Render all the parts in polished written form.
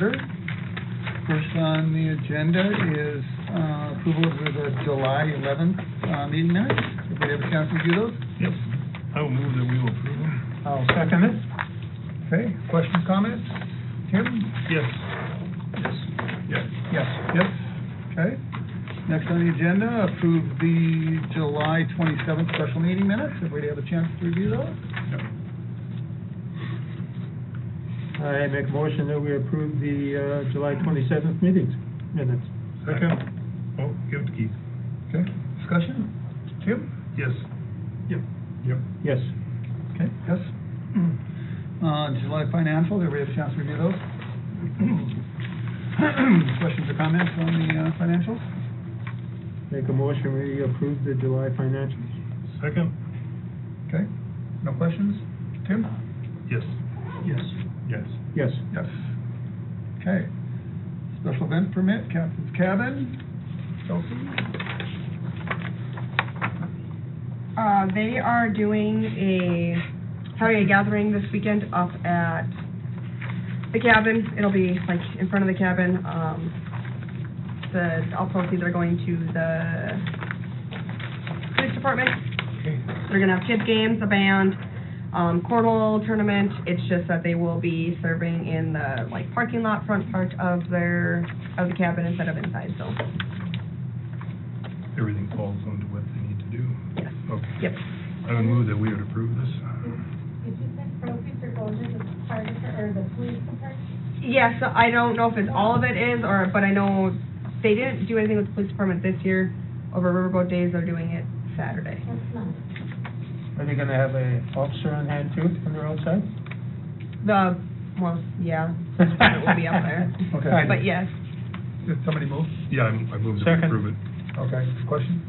order. First on the agenda is approval of the July 11th meeting minutes. Everybody have a chance to review those? Yep. I will move that we will approve them. I'll second it. Okay, questions, comments? Tim? Yes. Yes. Yes. Yes. Yes. Okay. Next on the agenda, approve the July 27th special meeting minutes. Everybody have a chance to review those? Yep. I make a motion that we approve the July 27th meetings minutes. Second. Oh, give it to Keith. Okay, discussion? Tim? Yes. Yep. Yep. Yes. Okay, yes. July financials, everybody have a chance to review those? Questions or comments on the financials? Make a motion we approve the July financials. Second. Okay, no questions? Tim? Yes. Yes. Yes. Yes. Yes. Okay. Special event permit, Captain's Cabin. Chelsea? They are doing having a gathering this weekend up at the cabin. It'll be like in front of the cabin. All proceeds are going to the police department. Okay. They're gonna have kids games, a band, cornhole tournament. It's just that they will be serving in the like parking lot front part of the cabin instead of inside. So Everything falls under what they need to do? yes. Okay. Yep. I would move that we would approve this. Did you say proceeds are going to the fire department or the police department? Yes, I don't know if it's all of it is, but I know they didn't do anything with the police department this year. Over Riverboat Days, they're doing it Saturday. That's nice. Are they gonna have a officer on hand too when they're outside? Yeah, it will be up there. Okay. But yes. Did somebody move? Yeah, I move that we Second. approve it. Okay, question?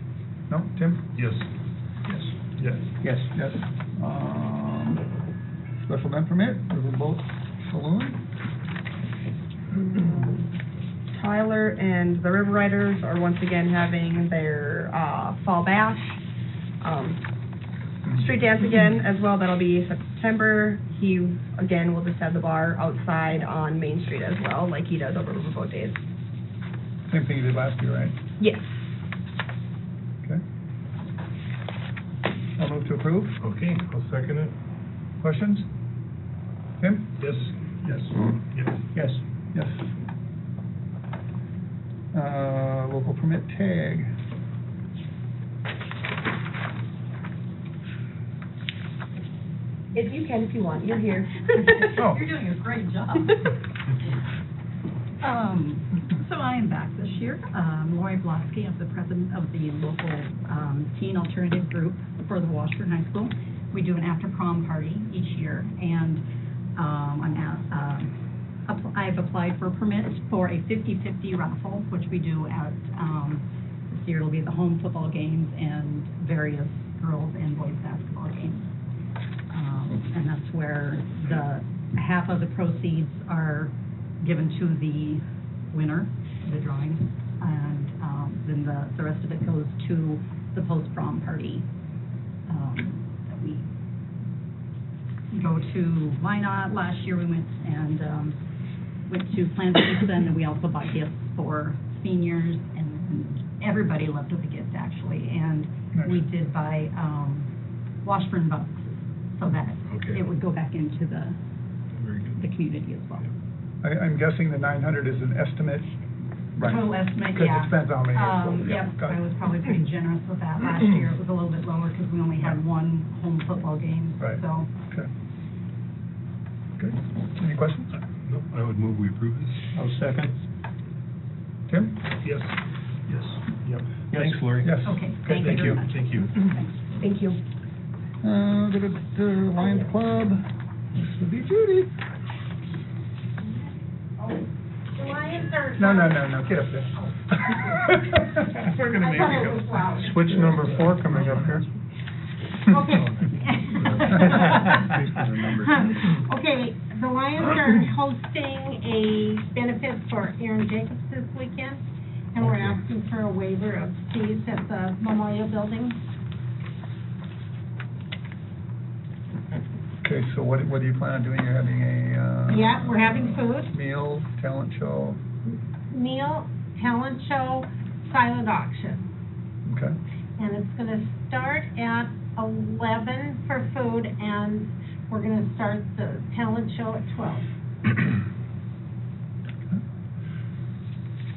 No, Tim? Yes. Yes. Yes. Yes. Yes. Special event permit, Riverboat Saloon. Tyler and the River Riders are once again having their fall bash. Street dance again as well. That'll be September. He again will just have the bar outside on Main Street as well, like he does over Riverboat Days. Same thing you did last year, right? Yes. Okay. I'll move to approve. Okay, I'll second it. Questions? Tim? Yes. Yes. Yes. Yes. Yes. Local permit tag. If you can, if you want, you're here. Oh. You're doing a great job. So I am back this year. Lori Blosky, I'm the president of the local teen alternative group for the Washburn High School. We do an after-prom party each year, and I've applied for permits for a 50-50 raffle, which we do at, this year it'll be the home football games and various girls and boys basketball games. And that's where half of the proceeds are given to the winner, the drawing, and then the rest of it goes to the post-prom party that we go to Minot. Last year we went to Planet Pizza, and then we also bought gifts for seniors, and everybody left with a gift actually, and Nice. we did buy Washburn bucks, so that Okay. it would go back into the Very good. community as well. I'm guessing the 900 is an estimate? Right. Total estimate, Because yeah. it depends on how many. Yep, got it. I was probably pretty generous with that. Last year it was a little bit lower because we only had one home football game, Right. so. Okay. Good. Any questions? No, I would move we approve this. I'll second. Tim? Yes. Yes. Yep. Yes. Thanks, Lori. Yes. Okay, thank you very much. Thank you. Thanks. Thank you. Go to the Lions Club. This would be Judy. The Lions are. No, get up there. We're gonna I make thought you it go. was loud. Switch number 4 coming up here. Okay. Okay, the Lions are hosting a benefit for Aaron Jacobs this weekend, and we're asking for a waiver of fees at the Memorial Building. Okay, so what do you plan on doing? You're having a, Yeah, we're having food, meal, talent show, meal, talent show, silent auction. okay? And it's gonna start at 11 for food, and we're gonna start the talent show at 12.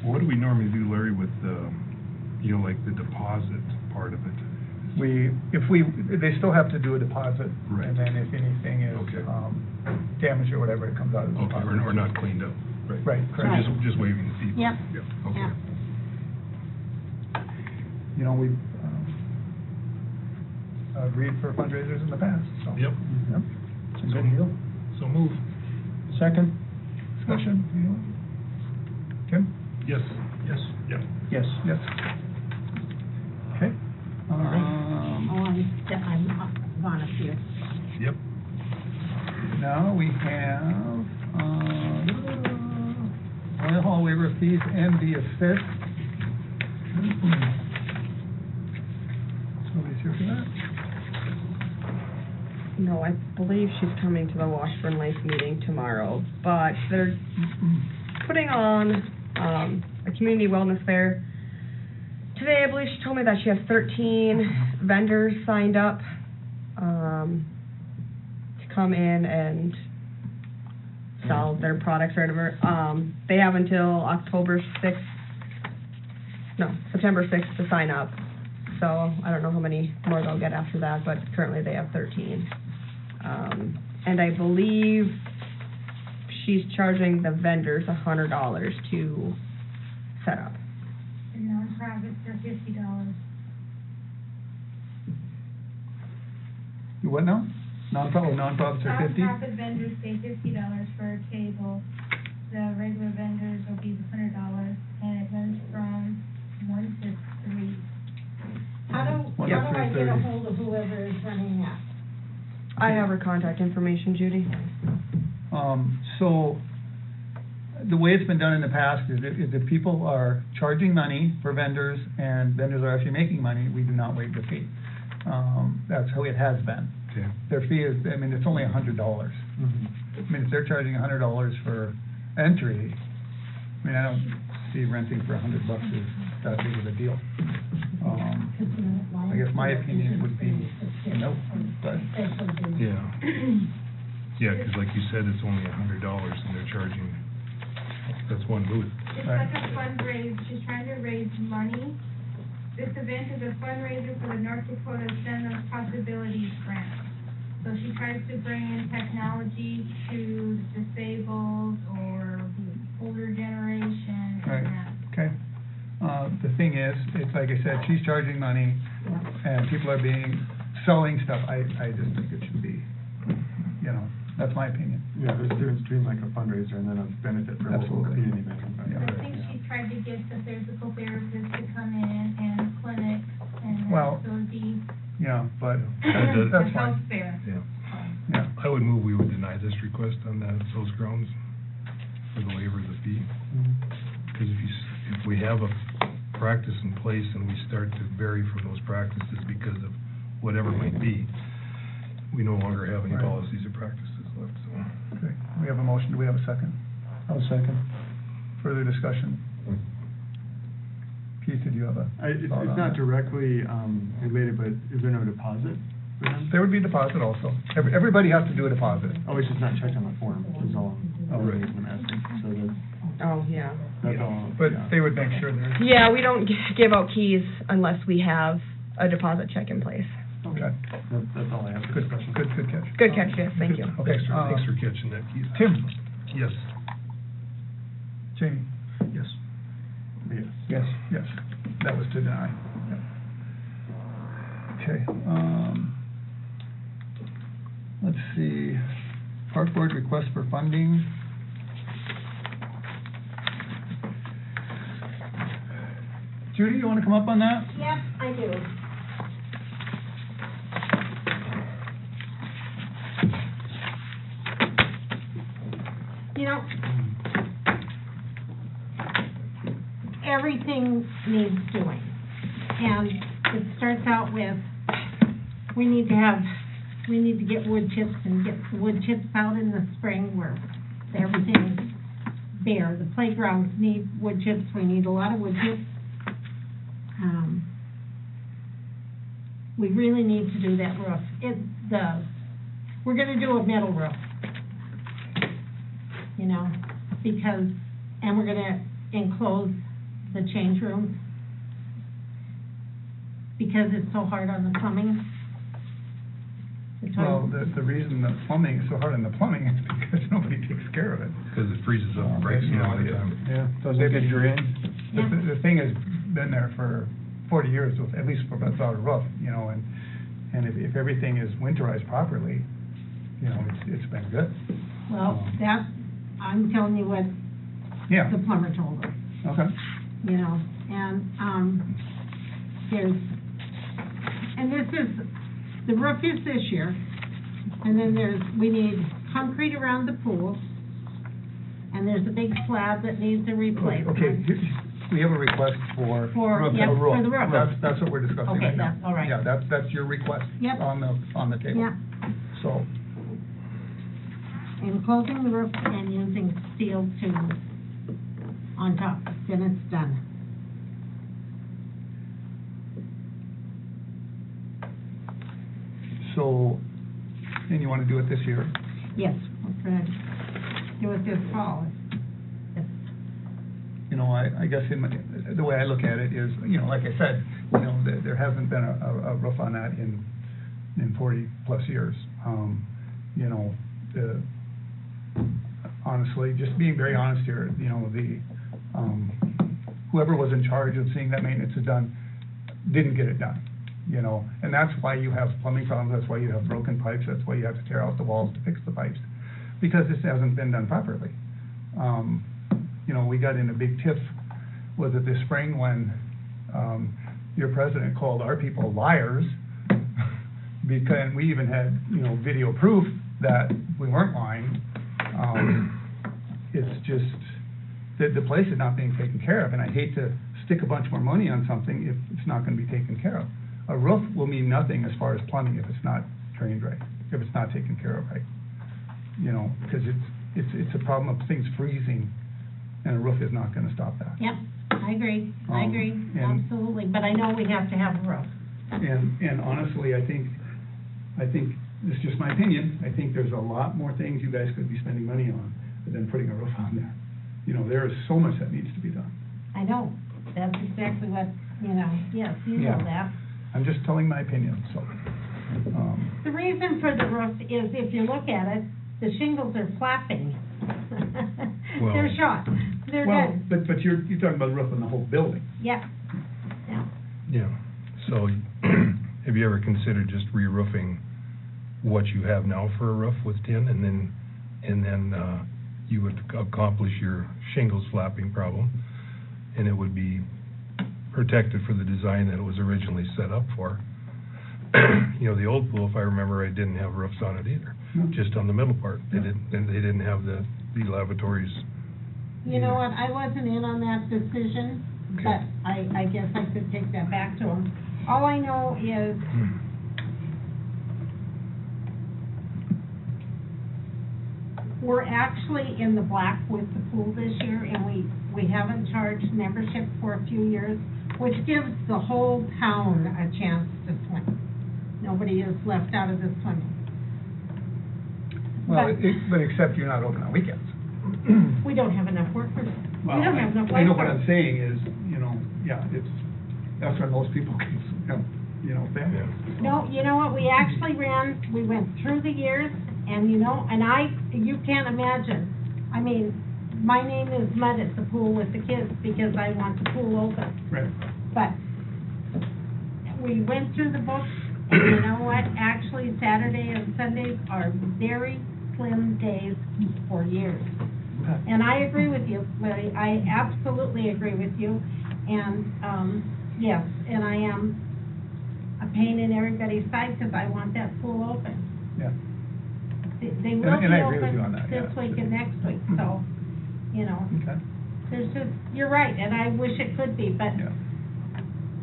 What do we normally do, Larry, with like the deposit part of it? They still have to do a deposit. Right. And then if anything is, Okay. Damaged or whatever, it comes out of the Okay, deposit. or not cleaned up? Right, So correct. just waiving the fee? Yep. Okay. Yep. You know, we've, agreed for fundraisers in the past, so. Yep. Yep. It's a good deal. So move. Second, discussion, anyone? Kim? Yes. Yes. Yep. Yes. Yes. Okay. Oh, I'm on a few. Yep. Now we have, oil hall waiver of fees and the assist. Nobody's here for that? No, I believe she's coming to the Washburn Life meeting tomorrow, but they're putting on, a community wellness fair. Today, I believe she told me that she has 13 vendors signed up, to come in and sell their products or whatever. They have until September 6th to sign up. So I don't know how many more they'll get after that, but currently they have 13. And I believe she's charging the vendors $100 to set up. The nonprofits are $50. You what now? Nonprofits are 50? Nonprofit vendors pay $50 for a table. The regular vendors will be $100, and it runs from 1 to 3. How do I get a 1-3-30. hold of whoever is running that? I have her contact information, Judy. So, the way it's been done in the past is if people are charging money for vendors and vendors are actually making money, we do not waive the fee. That's how it has been. Okay. Their fee is, it's only $100. If they're charging $100 for entry, I don't see renting for $100 is that big of a deal. I guess my opinion would be no, but. Yeah. Yeah, because like you said, it's only $100 and they're charging, that's one booth. It's Right. like a fundraiser. She's trying to raise money. This event is a fundraiser for the North Dakota Center of Possibilities grant. So she tries to bring in technology to disabled or the older generation Right. and that. Okay. The thing is, it's like I said, she's charging money, and people are selling stuff. I just think it should be, that's my opinion. Yeah, there's a difference between like a fundraiser and then a benefit for a local Absolutely. community member. Yeah. I think she's tried to get the physical therapist to come in and clinics and Well, that, so it'd be Yeah, but a that's health fine. fair. Yeah. Yeah. I would move we would deny this request on those grounds for the waiver of the fee. Because if we have a practice in place and we start to vary from those practices because of whatever it might be, we no longer have any Right. policies or practices left, so. Okay, we have a motion. Do we have a second? I'll second. Further discussion? Keith, did you have a It's thought on not that? directly related, but is there no deposit for them? There would be a deposit also. Everybody has to do a deposit. Oh, it's just not checked on the form, is all. Oh, the right. reason I'm asking. So Oh, yeah. that's all. But yeah. they would make sure there's, Yeah, we don't give out keys unless we have a deposit check in place. okay. That's all I have for Good, discussion. good catch. Good catch, yes, thank you. Okay, Thanks for catching that, Keith. Tim? Yes. Jamie? Yes. Yes. Yes, yes, that was to deny. Yep. Okay, let's see, Park Board request for funding. Judy, you wanna come up on that? Yep, I do. Everything needs doing. And it starts out with, we need to have we need to get wood chips and get the wood chips out in the spring where everything's bare. The playgrounds need wood chips, we need a lot of wood chips. We really need to do that roof. We're gonna do a metal roof. You know, because, and we're gonna enclose the change rooms because it's so hard on the plumbing. It's Well, hard. the reason the plumbing is so hard on the plumbing is because nobody takes care of it. Because it freezes up and breaks You know, all the time. Yeah, doesn't get drained. Yeah. The thing has been there for 40 years, with at least without a roof, you know, and if everything is winterized properly, you know, it's been good. Well, that, I'm telling you what Yeah, the plumber told us, okay. you know, and, the roof is this year, and then we need concrete around the pool, and there's a big slab that needs a replacement. Okay, we have a request for roof. yeah, a for the roof. That's what we're discussing Okay, right now. that's all right. Yeah, that's your request. Yep. On the table. Yeah, So, enclosing the roof and using steel tubes on top, then it's done. and you wanna do it this year? Yes, we're gonna do it this fall. Yes. You know, I guess the way I look at it is, you know, like I said, you know, there hasn't been a roof on that in 40+ years. You know, honestly, just being very honest here, you know, whoever was in charge of seeing that maintenance is done, didn't get it done, you know, and that's why you have plumbing problems, that's why you have broken pipes, that's why you have to tear out the walls to fix the pipes, because this hasn't been done properly. You know, we got in a big tiff, was it this spring, when your president called our people liars, because we even had, you know, video proof that we weren't lying. It's just that the place is not being taken care of, and I hate to stick a bunch more money on something if it's not gonna be taken care of. A roof will mean nothing as far as plumbing if it's not drained right, if it's not taken care of right. You know, because it's a problem of things freezing, and a roof is not gonna stop that. Yep, I agree, and- absolutely, but I know we have to have a roof. And honestly, I think, this is just my opinion, I think there's a lot more things you guys could be spending money on than putting a roof on there. You know, there is so much that needs to be done. I know, that's exactly what, you know, yes, you know Yeah. that. I'm just telling my opinion, so. The reason for the roof is, if you look at it, the shingles are flapping. Well- They're shot, they're Well, good, but you're talking about the roof on the whole building. yeah, yeah. Yeah, so have you ever considered just re-roofing what you have now for a roof with tin, and then you would accomplish your shingles flapping problem, and it would be protected for the design that it was originally set up for. You know, the old pool, if I remember right, didn't have roofs on it either, No. just on the middle part. They didn't have the lavatories. You know what, I wasn't in on that decision, but I guess I could take that back to them. All I know is, we're actually in the black with the pool this year, and we haven't charged membership for a few years, which gives the whole town a chance to swim. Nobody is left out of the swimming. Well, But- but except you're not open on weekends. We don't have enough workers. We Well, don't have enough I know what lifeguards. I'm saying is, you know, yeah, that's when most people can, you know, families. No, you know what, we actually we went through the years, and you know, you can't imagine. I mean, my name is mud at the pool with the kids because I want the pool open. Right. But we went through the books, and you know what, actually Saturday and Sundays are very slim days for years. And I agree with you, Larry, I absolutely agree with you, and, yes, and I am a pain in everybody's side, because I want that pool open. Yeah. They will be And I agree with you on open that, this yeah. week and next week, so, you know, Okay. there's just, you're right, and I wish it could be, but Yeah.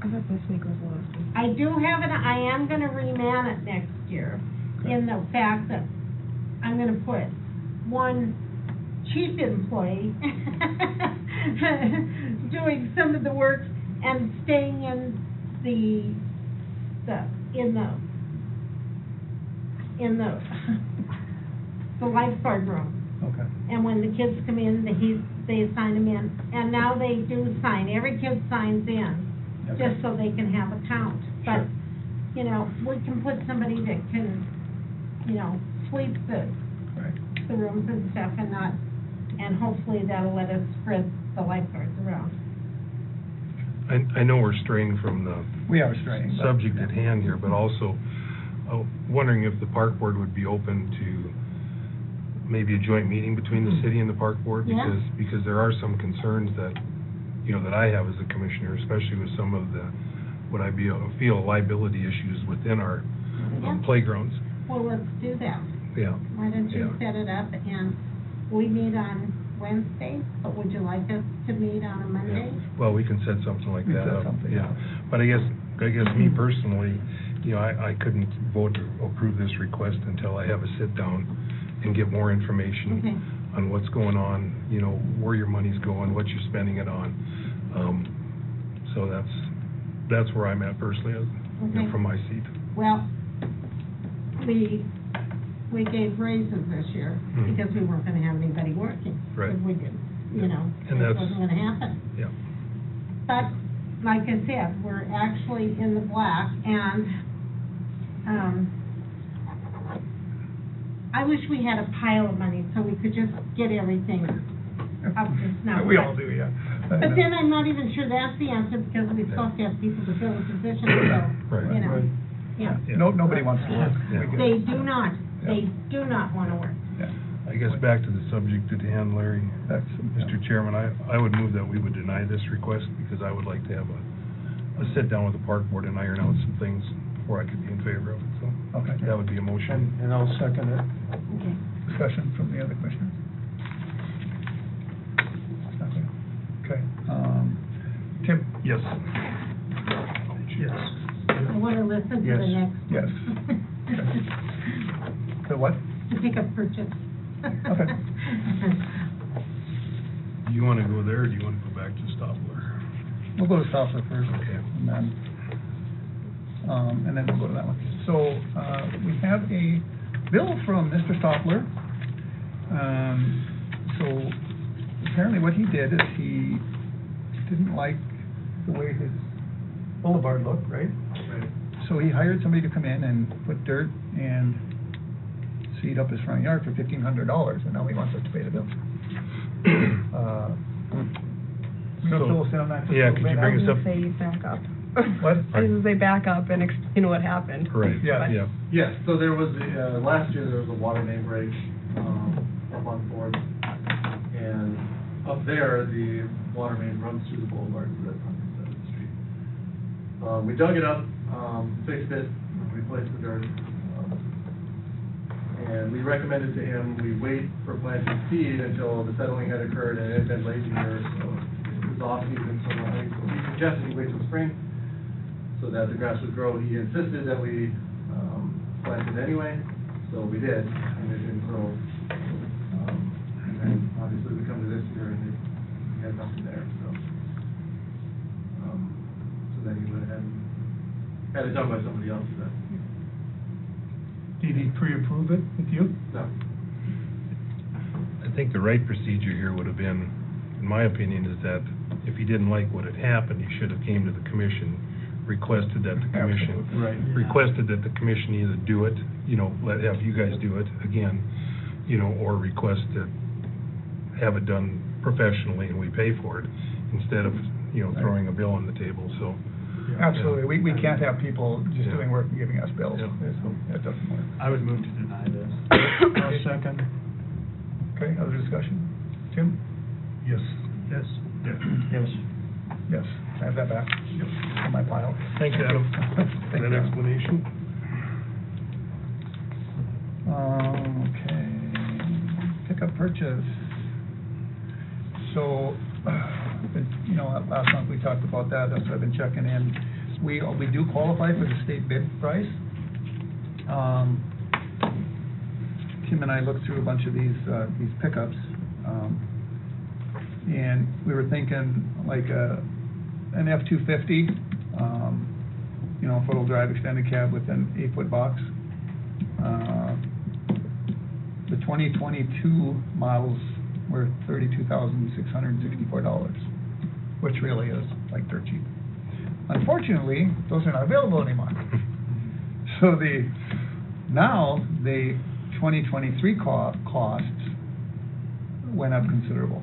I thought this week was last week. I do have I am gonna reman it next year, in the fact that I'm gonna put one chief employee doing some of the work and staying in the lifeguard room. Okay. And when the kids come in, they sign them in. And now they do sign, every kid signs in, Okay. just so they can have a count. But, you know, we can put somebody that can, you know, sweep the rooms and stuff and hopefully that'll let us spread the lifeguards around. I know we're straying from the We are straying. but- subject at hand here, but also wondering if the park board would be open to maybe a joint meeting between the city and the park board? Yeah. Because there are some concerns that, you know, that I have as a commissioner, especially with some of the, what I feel liability issues within our Yeah. playgrounds. Well, let's do that. Yeah. Why don't you Yeah. set it up and we meet on Wednesday, but would you like us to meet on a Monday? Well, we can set something like We that set up, something yeah. up. But I guess me personally, you know, I couldn't vote to approve this request until I have a sit-down and get more information Okay. on what's going on, you know, where your money's going, what you're spending it on. So that's where I'm at personally, you know, Okay. from my seat. Well, we gave raises this year Mhm. because we weren't gonna have anybody working. Right. We didn't, you know, And it that's- wasn't gonna happen. Yeah. But, like I said, we're actually in the black, and, I wish we had a pile of money so we could just get everything up to snuff. We all do, yeah. But then I'm not even sure that's the answer, because we still have to have people to fill the position, so, Right. you know, Right. yeah. Yeah. Nobody wants to work. Yeah. We get it. They do not wanna work. Yeah. I guess back to the subject at hand, Larry, That's, Mr. Chairman, I would move that we would deny this request because I would like to have a sit-down with the park board and iron out some things before I could be in favor of it, so. Okay. That would be a motion. And I'll second it. Okay. Discussion from the other commissioners? Nothing. Okay, Tim? Yes. Yes. I wanna listen to the Yes. next. Yes. The what? To pick up purchase. Okay. Do you wanna go there, or do you wanna go back to Stopler? We'll go to Stoffler first. Okay. And then we'll go to that one. So, we have a bill from Mr. Stoffler. So apparently what he did is he didn't like the way his boulevard looked, right? Right. So he hired somebody to come in and put dirt and seed up his front yard for $1,500, and now he wants us to pay the bill. You know, fill us in on that just a Yeah, little could you bit? bring I was us gonna up? say back up. What? I was gonna say back up and explain what happened. Right, Yeah. yeah. Yes, so there was, last year, there was a water main break, up on Fourth. And up there, the water main runs through the boulevard, so that's on the side of the street. We dug it up, fixed it, replaced the dirt. And we recommended to him, we wait for planting seed until the settling had occurred, and it had been late in the year, so it was off season, so we suggested he wait till spring, so that the grass would grow. He insisted that we, plant it anyway, so we did, and it didn't grow. And then, obviously, we come to this year and he had nothing there, so. So then he went ahead and had it done by somebody else, then. Did he pre-approve it with you? No. I think the right procedure here would have been, in my opinion, is that if he didn't like what had happened, he should have came to the commission, requested that the commission, Absolutely, right. requested that the commission either do it, you know, have you guys do it again, you know, or request to have it done professionally and we pay for it, instead of, you know, throwing a bill on the table, so. Absolutely, we can't have people just Yeah. doing work and giving us bills. Yeah. That doesn't work. I would move to deny this. I'll second. Okay, other discussion? Tim? Yes. Yes. Yes. Yes, I have that back on my file. Thanks, Adam, for Thank that you. explanation. Okay, pickup purchase. So, you know, last month we talked about that, that's what I've been checking in. We do qualify for the state bid price. Kim and I looked through a bunch of these pickups, and we were thinking like an F-250, you know, four-wheel drive extended cab with an 8-foot box. The 2022 models were $32,664, which really is like dirt cheap. Unfortunately, those are not available anymore. So now the 2023 costs went up considerable.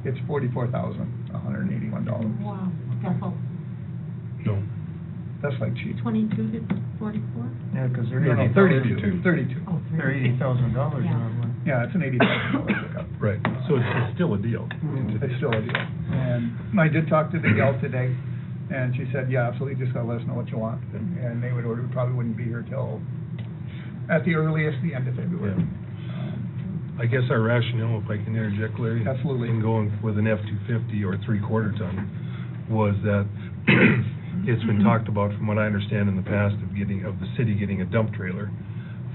It's $44,181. Wow, that's all, No, That's like cheap. 22 to 44? Yeah, because they're No, no, 80,000. 32. Oh, They're $80,000 Yeah. normally. Yeah, it's an $80,000 pickup. right, so it's still a deal. It's still a deal. And I did talk to the gal today, and she said, yeah, absolutely, just gotta let us know what you want. And they would order, probably wouldn't be here till, at the earliest, the end of February. I guess our rationale, if I can interject, Larry? Absolutely. In going with an F-250 or 3/4 ton, was that it's been talked about, from what I understand in the past, of the city getting a dump trailer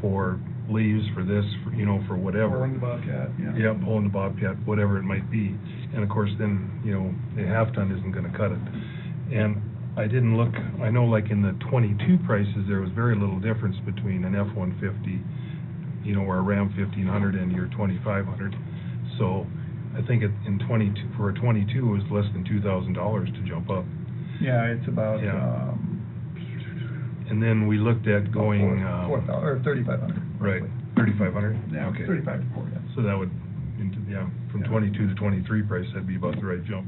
for leaves, for this, for, you know, for whatever. Pulling the Bobcat, yeah. Yeah, pulling the Bobcat, whatever it might be. And of course, then, you know, a half-ton isn't gonna cut it. And I didn't look, I know like in the 22 prices, there was very little difference between an F-150, you know, or a Ram 1500 and your 2500. So I think in 22, for a 22, it was less than $2,000 to jump up. Yeah, it's about, Yeah. And then we looked at going, 4,000, or 3,500. right, 3,500? Yeah, Okay. 35 to 4, yeah. So that would, from Yeah. 22 to 23 price, that'd be about the right jump.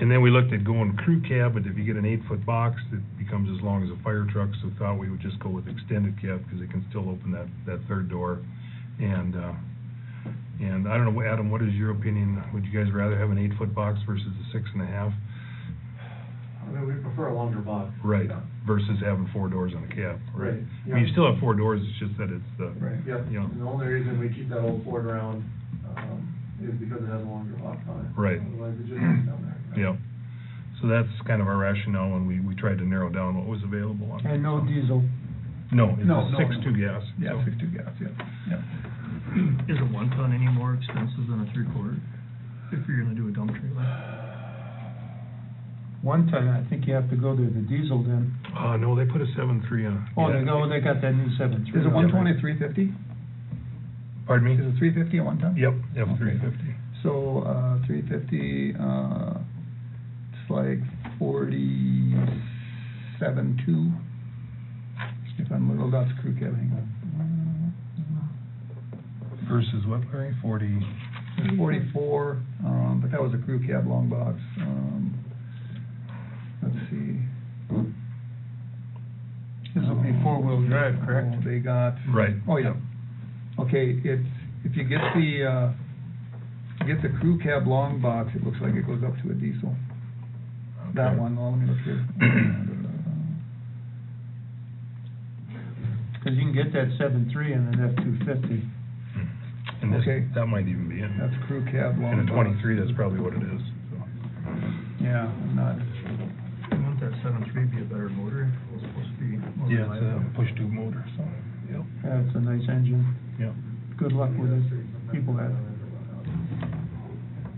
And then we looked at going crew cab, but if you get an 8-foot box, it becomes as long as a fire truck, so thought we would just go with extended cab, because it can still open that third door. And I don't know, Adam, what is your opinion? Would you guys rather have an 8-foot box versus a 6.5? I mean, we prefer a longer box. Right, versus having 4 doors on a cab, right? Right, I mean, you still have 4 doors, it's just that it's the, Right. Yep, you know, and the only reason we keep that old Ford around, is because it has a longer box on it. Right. Otherwise, it just sits down there. yeah. So that's kind of our rationale, and we tried to narrow down what was available on it. And no diesel. No, it's No, a no, 6.2 gas. Yeah, so- 6.2 gas, yeah, yeah. Is a 1-ton any more expensive than a 3/4, if you're gonna do a dump trailer? 1 ton, I think you have to go to the diesel then. No, they put a 7.3 on. Oh, they got that new 7.3. Is it 120 or 350? Pardon me? Is it 350 a 1-ton? Yep, F-350. So, 350, it's like 47.2. If I'm little, that's crew cab, hang on. Versus what, Larry? 40? It's 44, but that was a crew cab long box. Let's see. This will be 4-wheel drive, correct? Oh, they got. Right. Oh, yeah. Okay, if you get the crew cab long box, it looks like it goes up to a diesel. That Okay. one, let me look here. Because you can get that 7.3 in an F-250. And this, Okay. that might even be in. That's crew cab long In box. a 23, that's probably what it is, so. Yeah, I'm not, Wouldn't that 7.3 be a better motor? It's supposed to be more Yeah, it's a reliable. push-tube motor, so, yep, Yeah, it's a nice engine. yep. Good luck with it, people that.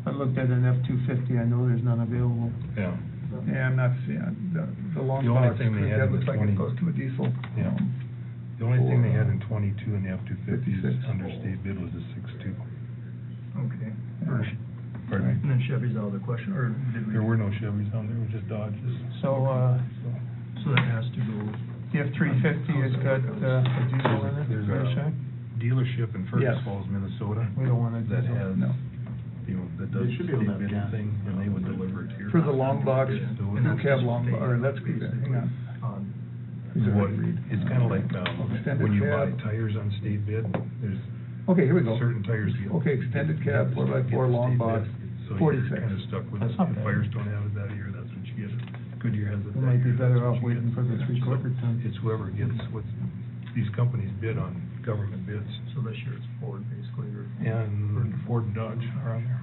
I looked at an F-250, I know there's none available. Yeah. yeah, I'm not seeing, the long The only box thing they crew had cab in the looks like 20 it goes to a diesel. Yeah. The only thing they had in 22 in the F-250 56. under state bid was a 6.2. Okay. Right. Pardon me? And then Chevy's out of the question, or did we? There were no Chevys on there, it was just Dodges. So, So that has to go. the F-350 has got, a diesel in it, There's fair a shake? dealership in Fergus Yes. Falls, Minnesota. We don't want a That diesel. has, No. you know, that does They should be able to state have bidding gas. thing, and they would deliver it to your. For the long box, Yeah. crew cab long, or that's crew cab, hang on. Is it What, right read? it's kinda like, Extended when you buy cab. tires on state bid, there's Okay, here we go. certain tires you. Okay, extended cab, you 4x4 get the long state box, bid, so you're 46. kinda stuck with it. That's not If bad. Firestone has it that year, that's what you get. Goodyear has it We that might be year, better that's what off you waiting get. for the 3/4 ton. It's whoever gets what, these companies bid on government bids. So this year it's Ford, basically, or? And Ford and Dodge are on there.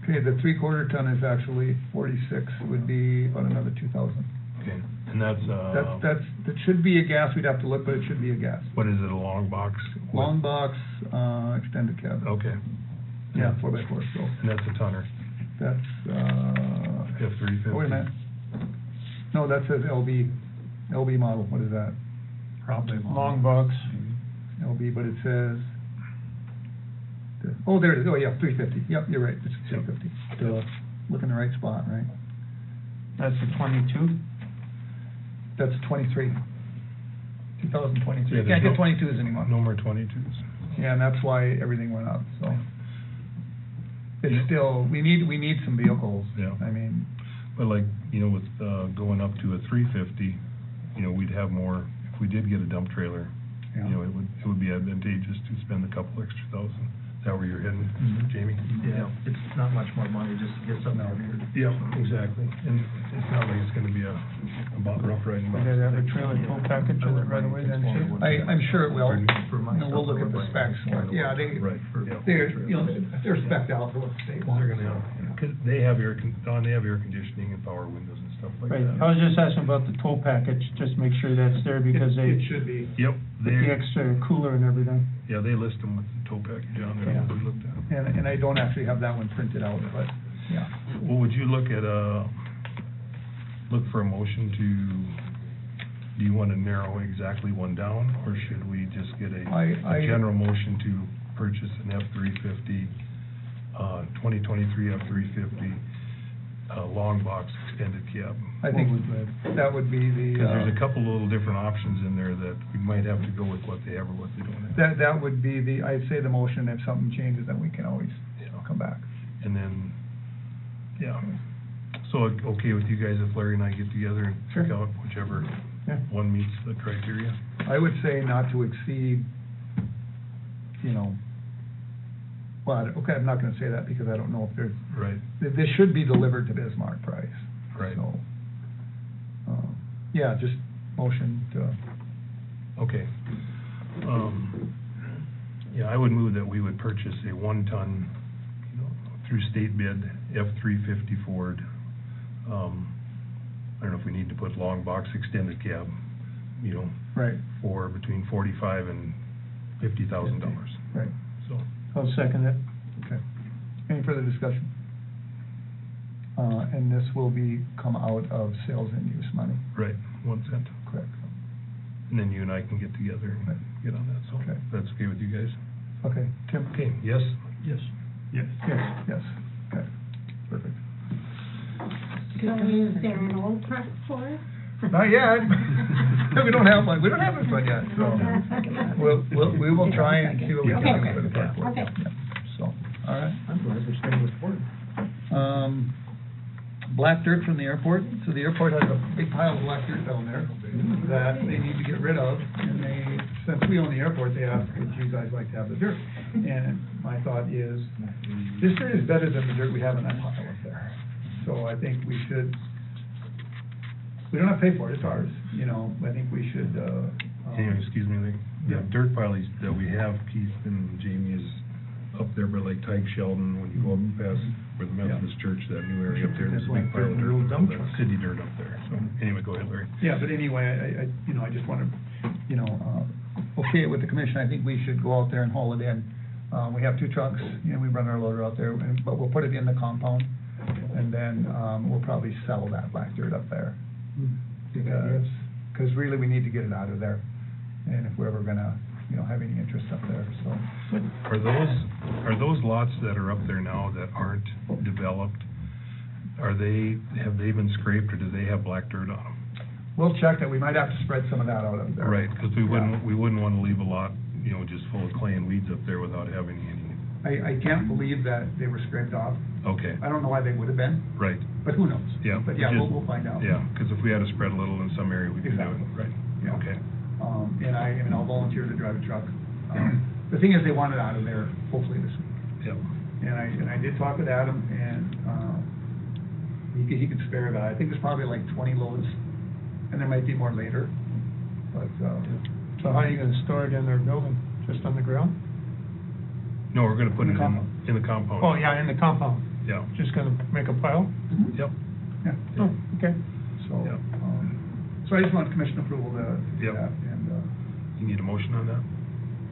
Okay, the 3/4 ton is actually 46, would be about another 2,000. Okay, and that's, That should be a gas, we'd have to look, but it should be a gas. what is it, a long box? long box, extended cab. Okay. Yeah, 4x4, so And that's a tonner, that's, F-350. wait a minute. No, that says LB model, what is that? Probably Long box. LB, but it says, oh, there it is, oh, yeah, 350, yep, you're right, it's 350. Duh, look in the right spot, right? That's a 22. That's 23. 2023. Yeah, Can't there's get 22s anymore. No more 22s. Yeah, and that's why everything went up, so. It's still, we need some vehicles. Yeah. I mean, But like, you know, with, going up to a 350, you know, we'd have more, if we did get a dump trailer, yeah. you know, it would be advantageous to spend a couple extra thousand. Is that where you're heading, Jamie? Yeah, it's not much more money just to get something out here. Yeah, exactly. And it's not like it's gonna be a rough riding. Would that have a trailer tow package in it right away then, too? I'm sure it will. For my You know, we'll stuff, look at the specs, yeah, Right, yeah. they're, you know, they're spec'd out for what the state wants. They're gonna have, cause they have air conditioning and power windows and stuff like Right, that. I was just asking about the tow package, just make sure that's there because It they, should be. Yep, with the extra cooler and everything. yeah, they list them with the tow package on there, Yeah. we looked at. And I don't actually have that one printed out, but, yeah. Well, would you look at look for a motion do you wanna narrow exactly one down, or should we just get a general motion to purchase an F-350, 2023 F-350, long box extended cab? I think that would be the, Cause there's a couple little different options in there that we might have to go with what they have or what they don't have. that would be the, I'd say the motion, if something changes, then we can always, come back. And then, yeah, so okay with you guys if Larry and I get together and Sure. pick out whichever Yeah. one meets the criteria? I would say not to exceed, you know, well, okay, I'm not gonna say that because I don't know if there's, Right, this should be delivered to Bismarck price. right. So, yeah, just motion to, Okay. Yeah, I would move that we would purchase a one-ton, you know, through state bid, F-350 Ford. I don't know if we need to put long box extended cab, you know, right, for between $45,000 and $50,000, right, so. I'll second it. okay. Any further discussion? And this will come out of sales and use money, Right, 1 cent. correct? And then you and I can get together and get on that, so Okay. that's okay with you guys? Okay, Tim? Okay, yes? Yes. Yes, yes, okay, perfect. So is there an old truck for us? Not yet. We don't have one this one yet, so we will try and see what we can do for the park. Okay. So, all right. I'm glad we're staying with Ford. Black dirt from the airport, so the airport has a big pile of black dirt down there that they need to get rid of, and since we own the airport, they asked, would you guys like to have the dirt? And my thought is, this dirt is better than the dirt we have in that pile up there. So I think we should, we don't have to pay for it, it's ours, you know, I think we should, Hey, excuse me, the Yeah. dirt piles that we have, Keith and Jamie, is up there by like Tyke Sheldon, when you go up past where the Methodist Church, that new area up there, there's a big pile of dirt, that's city dirt up there, so, anyway, go ahead, Larry. yeah, but anyway, I just want to, okay it with the commission, I think we should go out there and haul it in. We have 2 trucks, we run our loader out there, but we'll put it in the compound, and then, we'll probably sell that black dirt up there. Because really, we need to get it out of there, and if we're ever gonna, have any interest up there, so. Are those lots that are up there now that aren't developed, have they been scraped, or do they have black dirt on them? We'll check that, we might have to spread some of that out up there. Right, because we wouldn't want to leave a lot, just full of clay and weeds up there without having any. I can't believe that they were scraped off. Okay, I don't know why they would have been, right, but who knows? yeah. But yeah, we'll find out. Yeah, because if we had to spread a little in some area, we could do Exactly. it, right, Yeah. okay. And I'll volunteer to drive a truck. The thing is, they want it out of there hopefully this week. Yep. And I did talk with Adam, and, he could spare about, I think there's probably like 20 loads, and there might be more later, but, So how are you gonna store it in their building? Just on the ground? No, we're gonna put In it the compound. in the compound. Oh, yeah, in the compound. Yeah, Just gonna make a pile? yep, yeah, Oh, okay. so, Yeah. so I just want commission approval to do Yep. that, and, you need a motion on that?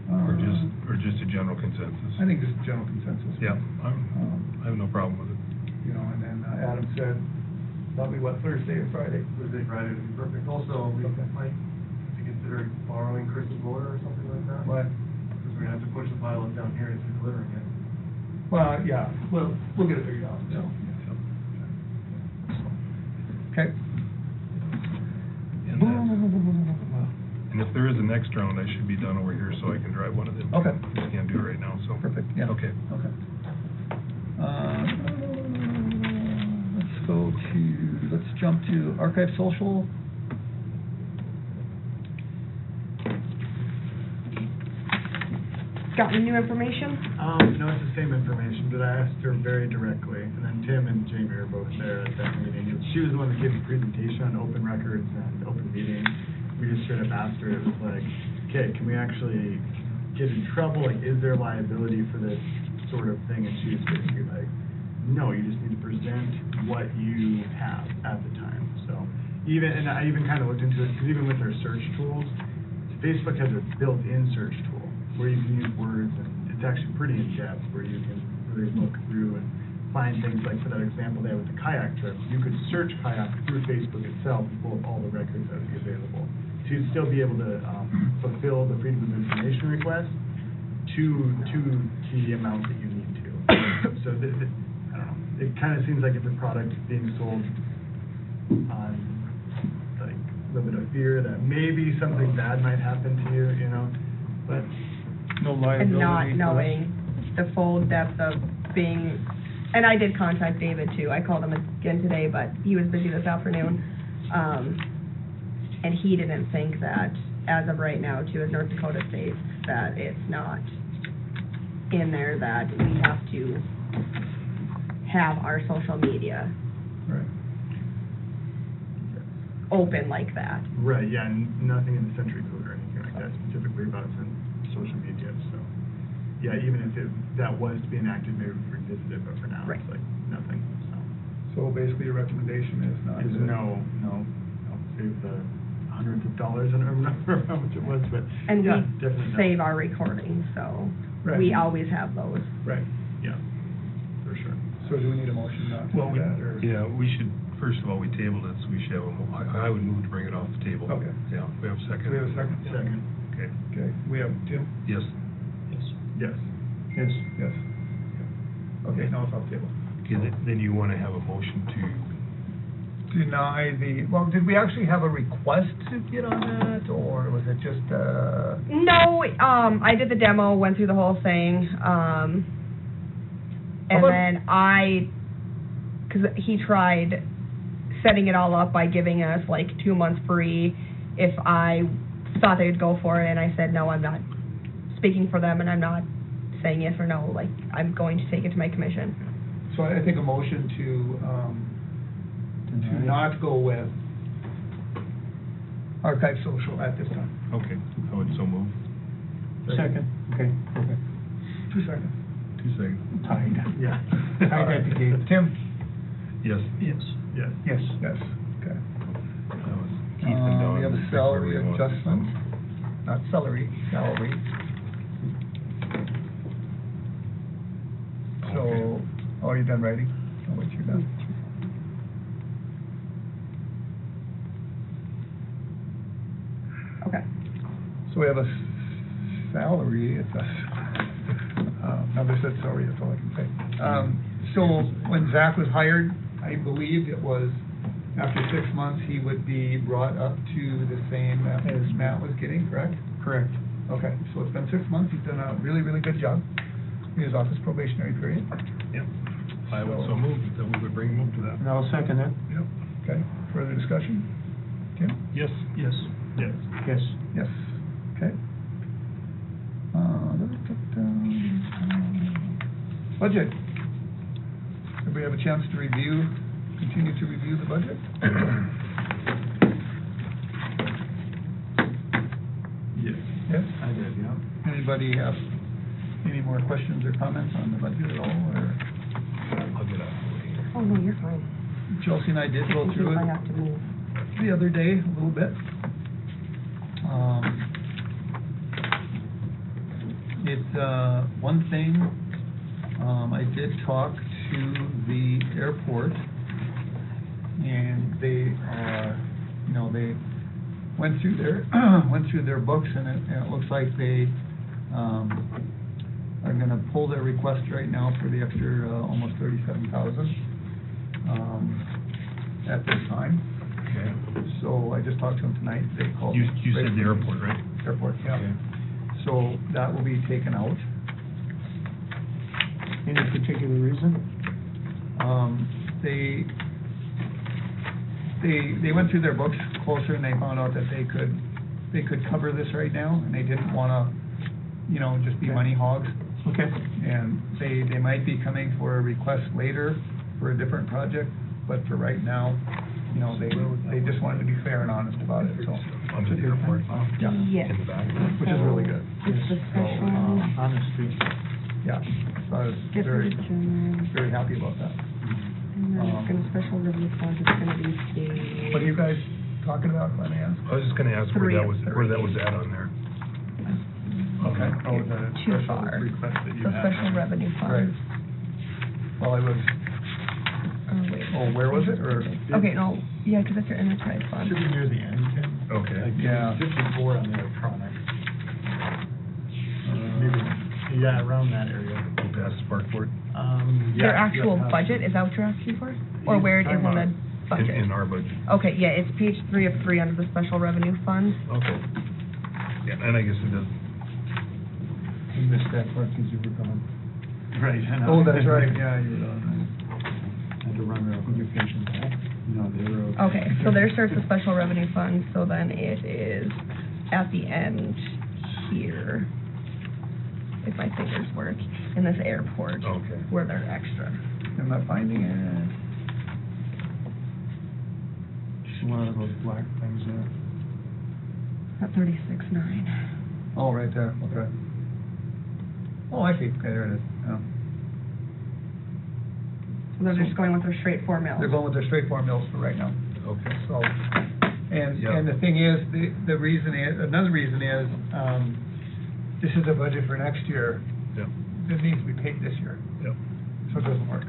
Or just a general consensus? I think just general consensus. Yeah, I have no problem with it. You know, and then Adam said, probably what, Thursday or Friday? Thursday, Friday would be perfect. Also, we Okay. might have to consider borrowing Chris's loader or something like that. What? Because we're gonna have to push the pile up down here to delivering it. Well, yeah, we'll get it figured out, so. Okay. And and if there is a next round, I should be done over here so I can drive one of them. Okay. I can't do it right now, so. Perfect, yeah. Okay. Okay. Let's jump to Archive Social. Got any new information? No, it's the same information, but I asked her very directly, and then Tim and Jamie were both there at that meeting. She was the one that gave the presentation on open records and open meetings. We just straight up asked her, it was like, okay, can we actually get in trouble? Like, is there liability for this sort of thing? And she was basically like, no, you just need to present what you have at the time. So and I even kind of looked into it, because even with their search tools, Facebook has a built-in search tool where you can use words, and it's actually pretty in-depth, where you can really look through and find things, like for that example they had with the kayak trip, you could search kayak through Facebook itself and pull up all the records that would be available. So you'd still be able to fulfill the Freedom of Information request to the amount that you need to. So, I don't know, it kind of seems like if a product is being sold on, like, a little bit of fear that maybe something bad might happen to you, you know, but No And liability. not for us. knowing the full depth of being, and I did contact David too, I called him again today, but he was busy this afternoon. And he didn't think that, as of right now, too, as North Dakota states, that it's not in there that we have to have our social media Right. open like that. right, yeah, nothing in the Century Code or anything like that specifically about social media, so. Yeah, even if that was to be enacted, maybe we revisit it, but for now, Right. it's like nothing, so. So basically, your recommendation is not Is to... no, save the hundreds of dollars, I don't remember how much it was, but, And yeah, we definitely no. save our recordings, so Right. we always have those. Right. Yeah, for sure. So do we need a motion not to Well, do that, or? yeah, we should, first of all, we tabled it, so we should have I would move to bring it off the table. Okay. Yeah, we have a second. Do we have a second? Second. Okay. Okay, we have Tim? Yes. Yes. Yes. Yes. Okay, now it's off the table. Okay, then you want to have a motion to, Deny well, did we actually have a request to get on that, or was it just, No, I did the demo, went through the whole thing, and about- then because he tried setting it all up by giving us like 2 months free if I thought they would go for it, and I said, no, I'm not speaking for them, and I'm not saying yes or no, like, I'm going to take it to my commission. so I think a motion to not go with Archive Social at this time. okay, I would so move. Second, okay. 2 seconds. 2 seconds. Tied. Yeah. Tied at the gate. Tim? Yes. Yes. Yes. Yes. Yes, okay. That was Keith and Dawn. We have a Picked salary everyone. adjustment, not celery, salary. So, Okay. oh, you done writing? I'll wait till you're done. Okay. So we have a salary, it's a, number said salary, that's all I can say. So when Zach was hired, I believe it was after 6 months, he would be brought up to the same as Matt was getting, correct? Correct. Okay, so it's been 6 months, he's done a really, really good job. He was off his probationary period. Yep. I would so move that we would bring him up to that. And I'll second it. Yep. Okay, further discussion? Tim? Yes. Yes. Yes. Yes. Yes, okay. Budget. Did we have a chance to continue to review the budget? Yes. Yes? I did, yeah. Anybody have any more questions or comments on the budget at all, or? I'll get out of the way here. Oh, no, you're fine. Chelsea and I did go In case through I it have to move. the other day, a little bit. It's, one thing, I did talk to the airport, and they are, you know, they went through their books, and it looks like they, are gonna pull their request right now for the extra, almost 37,000, at this time. Okay. So I just talked to them tonight, they called. You me. said the airport, right? Airport, yeah. Okay. So that will be taken out. Any particular reason? They went through their books closer, and they found out that they could cover this right now, and they didn't wanna, you know, just be money hogs. Okay. And they might be coming for a request later for a different project, but for right now, you know, they just wanted to be fair and honest about it, so. Under the airport, Yeah, Yes. in the back. which is really good. It's the So, special, Honesty. yeah, so I was get very, rid of general, very happy about that. and then it's gonna special revenue fund, it's gonna be the. What are you guys talking about, let me ask? I was just gonna ask where that was at on there. Okay. Oh, the Too special far. request that you The had. special revenue Right. fund. Well, I was, Oh, wait. oh, where was it, or? Okay, no, yeah, because that's your enterprise fund. Should be near the end, Tim. Okay. Like, Yeah. 54 on the electronic. Maybe, yeah, around that area. Past Sparkport? Their actual budget, is that what you're asking for? Or where it is in the budget? In our budget. Okay, yeah, it's page 3 of 3 under the special revenue fund. Okay. Yeah, and I guess it does, You missed that part because you were gone. Right, I know. Oh, that's right, yeah, you were on Had to run real quick. No, they were. Okay, so there starts the special revenue fund, so then it is at the end here, if my fingers work, in this airport, okay. where they're extra. there. Am I finding it? Just one of those black things there. At 36.9. Oh, right there, okay. Oh, I see, okay, there it is, yeah. So they're just going with their straight 4 mils. They're going with their straight farm mills for right now. Okay. So, and Yeah. the thing is, the reason is, another reason is, this is a budget for next year. Yep. It needs to be paid this year, Yep. so it doesn't work.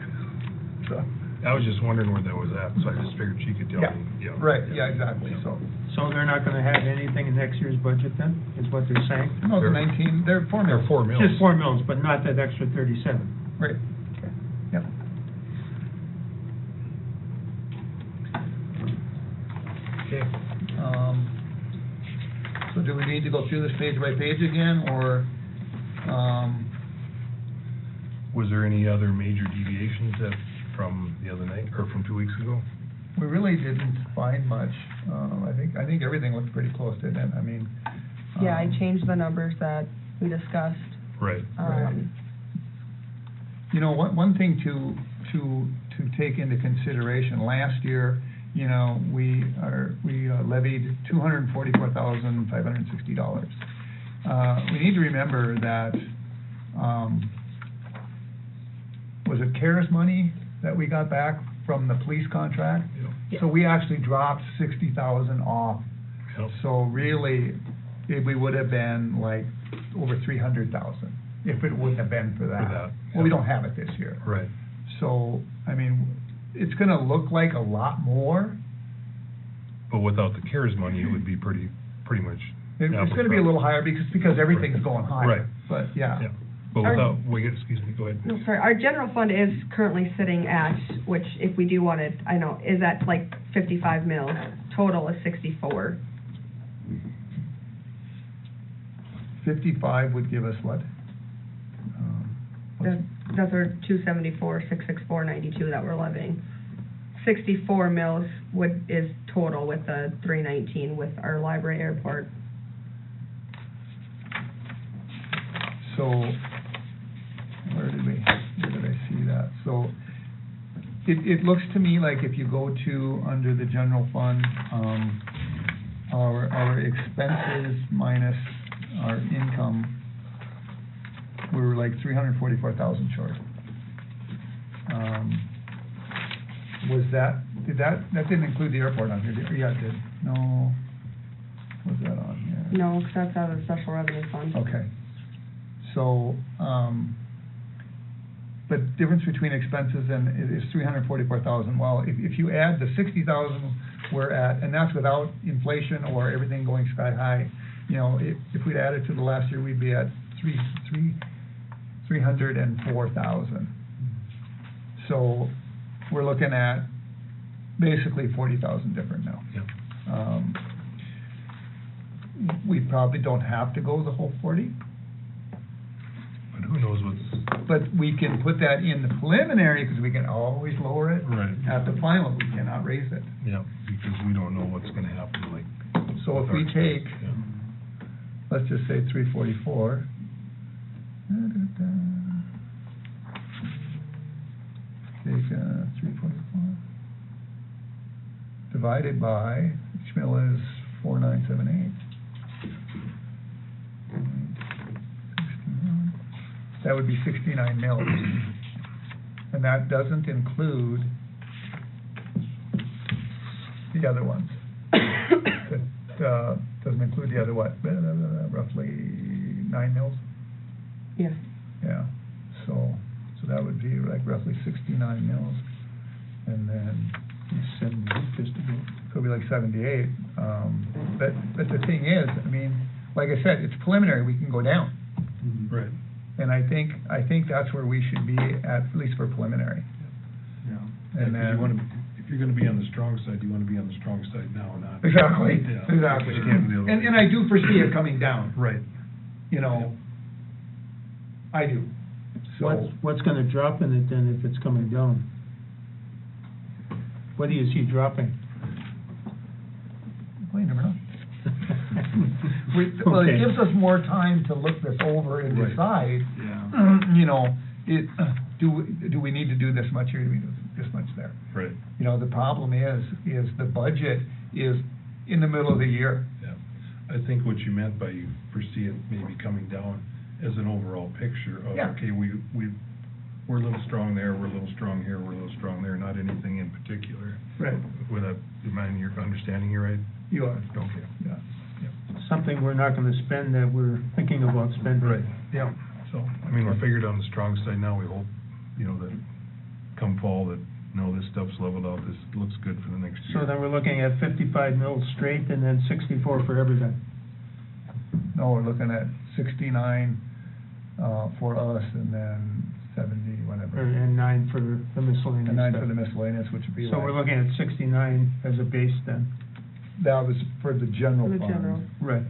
So, I was just wondering where that was at, so I just figured she could tell yeah, me. Yeah. right, yeah, exactly, so. So they're not gonna have anything in next year's budget then, is what they're saying? No, the 19, they're 4 There mills. are 4 mills. Just 4 mils, but not that extra 37. Right, yep. Okay, so do we need to go through this page by page again, or, Was there any other major deviations from the other night, or from 2 weeks ago? we really didn't find much. I think everything looked pretty close, didn't it? I mean. Yeah, I changed the numbers that we discussed. Right. You know, one thing to take into consideration, last year, you know, we levied $244,560. We need to remember that, was it CARES money that we got back from the police contract? Yep. So we actually dropped 60,000 off. Yep. So really, we would have been like over 300,000 if it wouldn't have been for that. For that, Well, we yeah. don't have it this year. Right. So, I mean, it's gonna look like a lot more. But without the CARES money, it would be pretty much. It's apples gonna to be a little apples. higher because everything's going higher. Right. But, yeah. Yeah, but Our- without, excuse me, go ahead. No, sorry, our general fund is currently sitting at, which if we do want it, I know, is at like 55 mils. Total is 64. 55 would give us what? That's our 274, 664, 92 that we're levying. 64 mils is total with the 319 with our library airport. So, where did I see that? So, it looks to me like if you go to, under the general fund, our expenses minus our income, we were like 344,000 short. Was that didn't include the airport on here, did it? Yeah, it did. No, was that on here? No, because that's out of the special revenue fund. Okay. So, but difference between expenses and is 344,000. Well, if you add the 60,000 we're at, and that's without inflation or everything going sky high, you know, if we'd added to the last year, we'd be at 304,000. So we're looking at basically 40,000 different now. Yeah. We probably don't have to go the whole 40, But who knows what's, but we can put that in the preliminary, because we can always lower it. Right. At the final, we cannot raise it. yeah, because we don't know what's gonna happen, like. So if with we our- take, Yeah. let's just say 344. Take 344. Divided by, each mill is 4,978. That would be 69 mills. And that doesn't include the other ones. That, doesn't include the other, what, roughly 9 mills? Yeah. Yeah, so that would be like roughly 69 mills, and then 78 just to go. So it'd be like 78, but the thing is, I mean, like I said, it's preliminary, we can go down. Right. And I think that's where we should be at least for preliminary. Yeah. And Because then. you wanna, if you're gonna be on the strong side, you wanna be on the strong side now, not. Exactly, Yeah. exactly. You can't do the other way. And I do foresee it coming down, Right. you know, I do, so. What's gonna drop in it then if it's coming down? What do you see dropping? Well, you never know. Well, it Okay. gives us more time to look this over and Right. decide, Yeah. you know, do we need to do this much or do we do this much there? Right. You know, the problem is the budget is in the middle of the year. Yeah, I think what you meant by you foresee it maybe coming down as an overall picture of, Yeah. okay, we're a little strong there, we're a little strong here, we're a little strong there, not anything in particular. Right. Without, am I in your understanding you right? You are, Okay. yeah. Something we're not gonna spend that we're thinking about spending. Right. Yeah. So, I mean, we're figured on the strong side now, we hope, you know, that come fall, that, no, this stuff's leveled out, this looks good for the next year. So then we're looking at 55 mils straight and then 64 for everything. No, we're looking at 69, for us, and then 70, whatever. And 9 for the miscellaneous And 9 stuff. for the miscellaneous, which would be So we're like, looking at 69 as a base then. that was for the general For the fund. general. Right.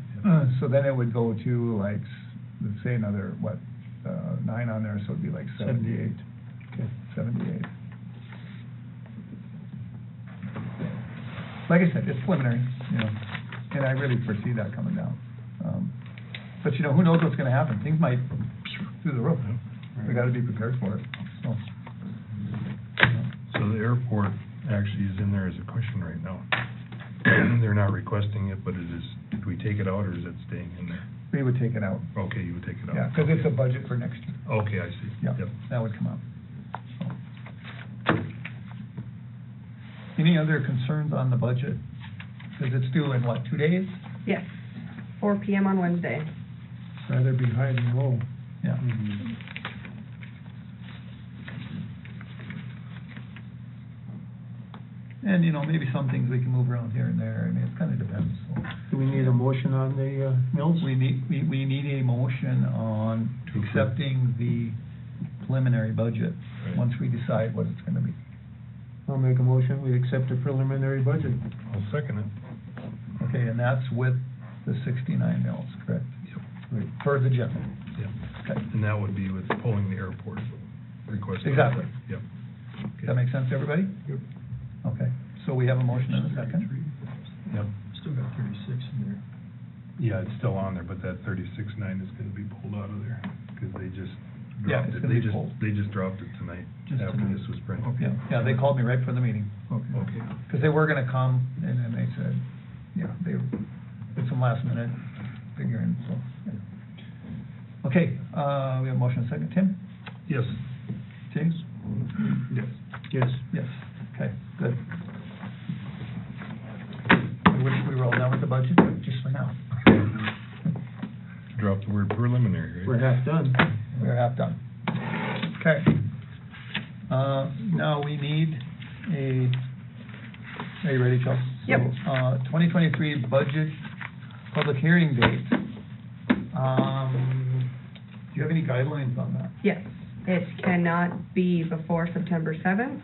So then it would go to like, let's say another, 9 on there, so it'd be like 78. Okay. 78. Like I said, it's preliminary, you know, and I really foresee that coming down. But you know, who knows what's gonna happen? Things might through the roof. We gotta be prepared for it, so. So the airport actually is in there as a cushion right now. They're not requesting it, but it is, did we take it out or is it staying in there? We would take it out, Okay, you would take it out. yeah, because it's a budget for next year. Okay, I see. Yeah, Yep. that would come out. So. Any other concerns on the budget? Because it's due in what, 2 days? Yes, 4 PM on Wednesday. Rather be high than low. Yeah. And, you know, maybe some things we can move around here and there, I mean, it kind of depends, so. Do we need a motion on the mills? We need a motion on To approve. accepting the preliminary budget, Right. once we decide what it's gonna be. I'll make a motion, we accept the preliminary budget. I'll second it. Okay, and that's with the 69 mills, correct? Yep. For the general. Yep. Okay. And that would be with pulling the airport request. Exactly. Yep. Does that make sense to everybody? Yep. Okay, so we have a motion and a second? Yep. Still got 36 in there. Yeah, it's still on there, but that 36.9 is gonna be pulled out of there, because they just Yeah, dropped it's it. gonna They be just, pulled. they just dropped it tonight, Just after tonight. this was printed. Yeah, yeah, they called me right for the meeting. Okay. Because they were gonna come, and then they said, yeah, they did some last minute figuring, so. yeah. Okay, we have a motion and a second. Tim? Yes. James? Yes. Yes. Yes, okay, good. We roll down with the budget, just for now. Drop the word preliminary. preliminary, right? We're half done. We're half done. Okay. Now we need are you ready, Chelsea? Yep. So, 2023 budget public hearing date. Do you have any guidelines on that? Yes, it cannot be before September 7th,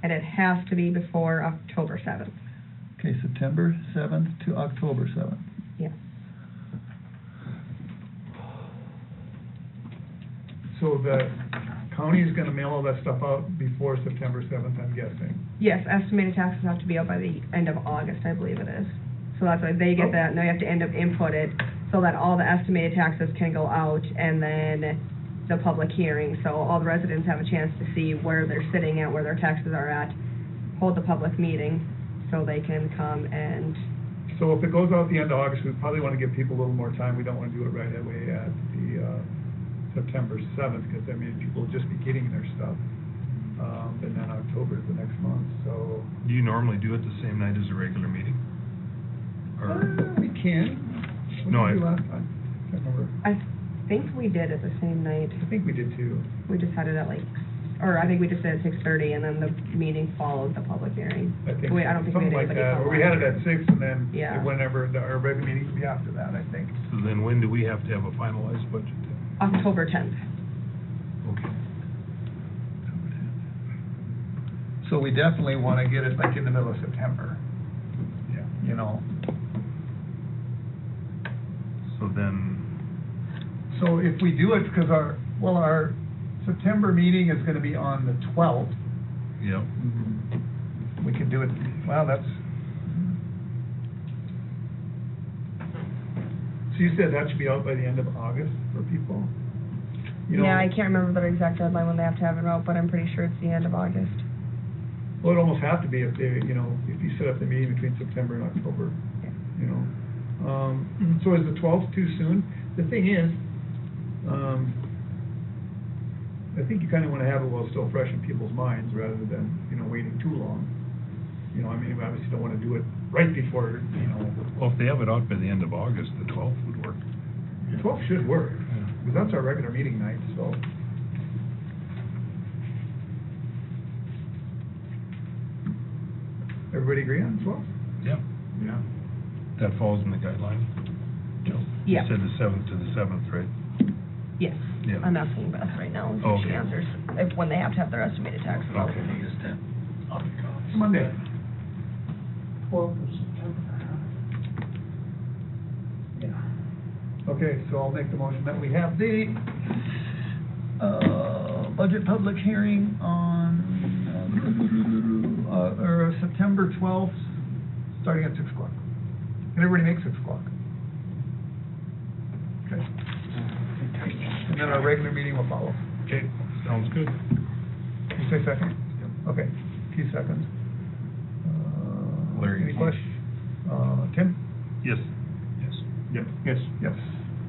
and it has to be before October 7th. Okay, September 7th to October 7th. Yes. So the county is gonna mail all that stuff out before September 7th, I'm guessing. Yes, estimated taxes have to be out by the end of August, I believe it is. So that's why they get that, and they have to end up input it, so that all the estimated taxes can go out, and then the public hearing, so all the residents have a chance to see where they're sitting at, where their taxes are at, hold the public meeting, so they can come and, So if it goes out at the end of August, we probably wanna give people a little more time, we don't wanna do it right away at the, September 7th, because I mean, people will just be getting their stuff. And then October is the next month, so. Do you normally do it the same night as a regular meeting? Or, We can. No, What did we do I- last time? Can't remember. I think we did it the same night. I think we did too. We just had it at like, or I think we just did it at 6:30, and then the meeting followed the public hearing. I think I don't think we something had like anybody that, come or we had it last at 6, and then Yeah. whenever our regular meeting would be after that, I think. so then when do we have to have a finalized budget then? October 10th. Okay. So we definitely want to get it Like in the middle of September, Yeah. you know. So then, so if we do it, because our September meeting is gonna be on the 12th, yep, we could do it, well, that's. So you said that should be out by the end of August for people? You know, Yeah, I can't remember their exact deadline when they have to have it out, but I'm pretty sure it's the end of August. Well, it'd almost have to be if they, you know, if you set up the meeting between September and October, you know. So is the 12th too soon? The thing is, I think you kind of want to have it while it's still fresh in people's minds rather than, you know, waiting too long. You know, I mean, we obviously don't want to do it right before, you know, well, if they have it out by the end of August, the 12th would work. the 12th should work, because that's our regular meeting night, so. Everybody agree on 12th? Yep. Yeah. That falls in the guideline? Joe? Yeah. You said the 7th to the 7th, right? Yes. Yeah. I'm asking Beth right now, if she Okay. answers, when they have to have their estimated taxes out. Okay. Monday. 12th of September. Okay, so I'll make the motion that we have the, budget public hearing on, or September 12th, Starting at 6 o'clock. Can everybody make 6 o'clock? Okay. And then our regular meeting will follow. Okay, sounds good. You say second? Okay, Keith seconds. Larry. Any questions? Tim? Yes. Yes. Yep. Yes. Yes.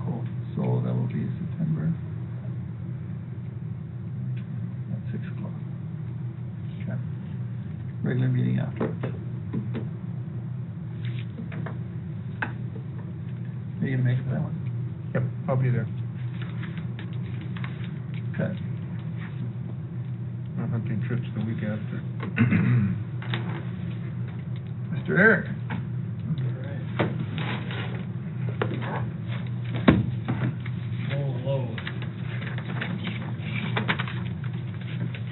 cool, so that will be September at 6 o'clock. Okay. Regular meeting afterwards. Are you gonna make it for that one? Yep, I'll be there. Okay. Our hunting trip's the week after. Mr. Eric? Hello.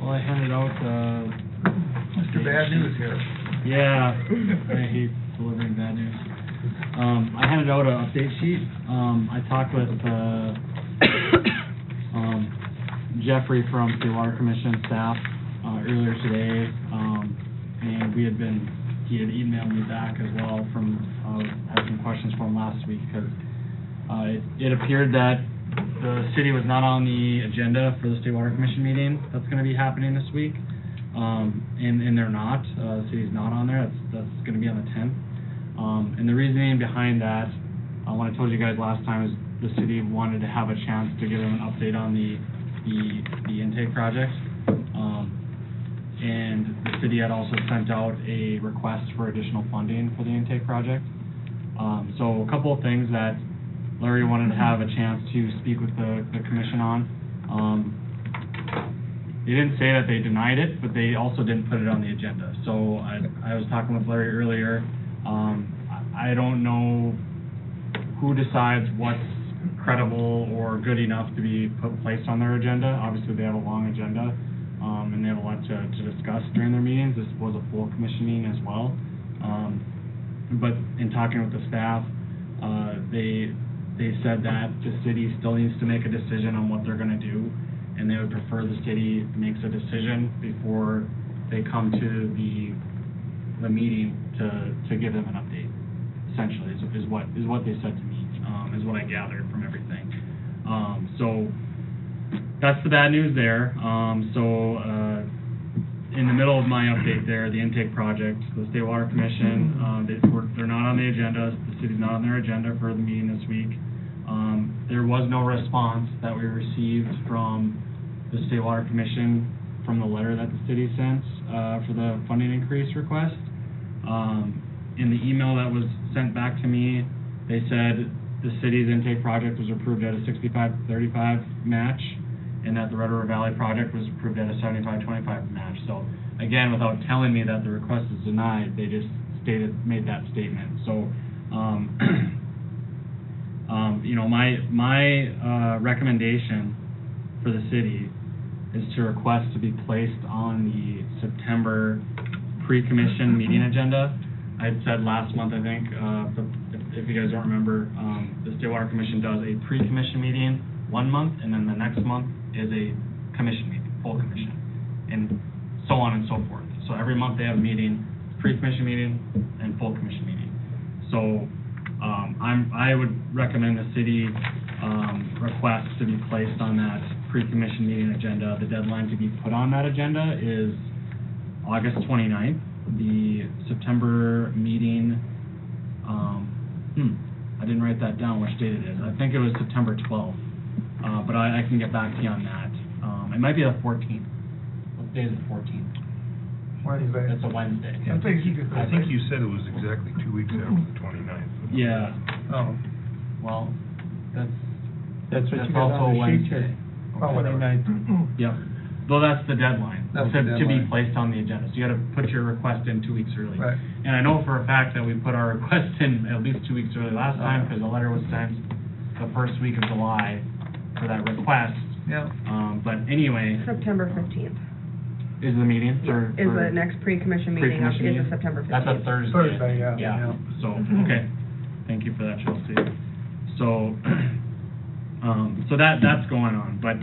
Well, I handed out, Mr. Bad News here. yeah, I hate delivering bad news. I handed out an update sheet. I talked with, Jeffrey from State Water Commission staff, earlier today, and he had emailed me back as well had some questions for him last week, because, it appeared that the city was not on the agenda for the State Water Commission meeting that's gonna be happening this week. And they're not, the city's not on there, that's gonna be on the 10th. And the reasoning behind that, when I told you guys last time, is the city wanted to have a chance to give them an update on the intake project. And the city had also sent out a request for additional funding for the intake project. So a couple of things that Larry wanted to have a chance to speak with the commission on. They didn't say that they denied it, but they also didn't put it on the agenda. So I was talking with Larry earlier. I don't know who decides what's credible or good enough to be placed on their agenda. Obviously, they have a long agenda, and they have a lot to discuss during their meetings. This was a full commission meeting as well. But in talking with the staff, they said that the city still needs to make a decision on what they're gonna do, and they would prefer the city makes a decision before they come to the meeting to give them an update, essentially, is what they said to me, is what I gathered from everything. So that's the bad news there. In the middle of my update there, the intake project, the State Water Commission, they're not on the agenda, the city's not on their agenda for the meeting this week. There was no response that we received from the State Water Commission from the letter that the city sent for the funding increase request. In the email that was sent back to me, they said the city's intake project was approved at a 65-35 match, and that the Red River Valley project was approved at a 75-25 match. So again, without telling me that the request is denied, they just made that statement. So, you know, my recommendation for the city is to request to be placed on the September pre-commission meeting agenda. I had said last month, I think, if you guys don't remember, the State Water Commission does a pre-commission meeting 1 month, and then the next month is a commission meeting, full commission, and so on and so forth. So every month they have a meeting, pre-commission meeting and full commission meeting. So I would recommend the city request to be placed on that pre-commission meeting agenda. The deadline to be put on that agenda is August 29th. The September meeting, I didn't write that down, which date it is. I think it was September 12th, but I can get back to you on that. It might be the 14th. What day is the 14th? Wednesday. That's a Wednesday. I think you said it was exactly 2 weeks after the 29th. Yeah. Oh. Well, that's That's what you got also on the sheet Wednesday. here. Well, whatever. 29th. Yep. Well, that's the deadline, That's to the be deadline. placed on the agenda. So you gotta put your request in 2 weeks early. Right. And I know for a fact that we put our request in at least 2 weeks early last time, because the letter was sent the first week of July for that request. Yeah. But anyway, September 15th is the meeting for? is the next pre-commission meeting, Pre-commission is meeting? September 15th. That's a Thursday. Thursday, yeah. Yeah, so, okay, thank you for that, Chelsea. So, so that's going on, but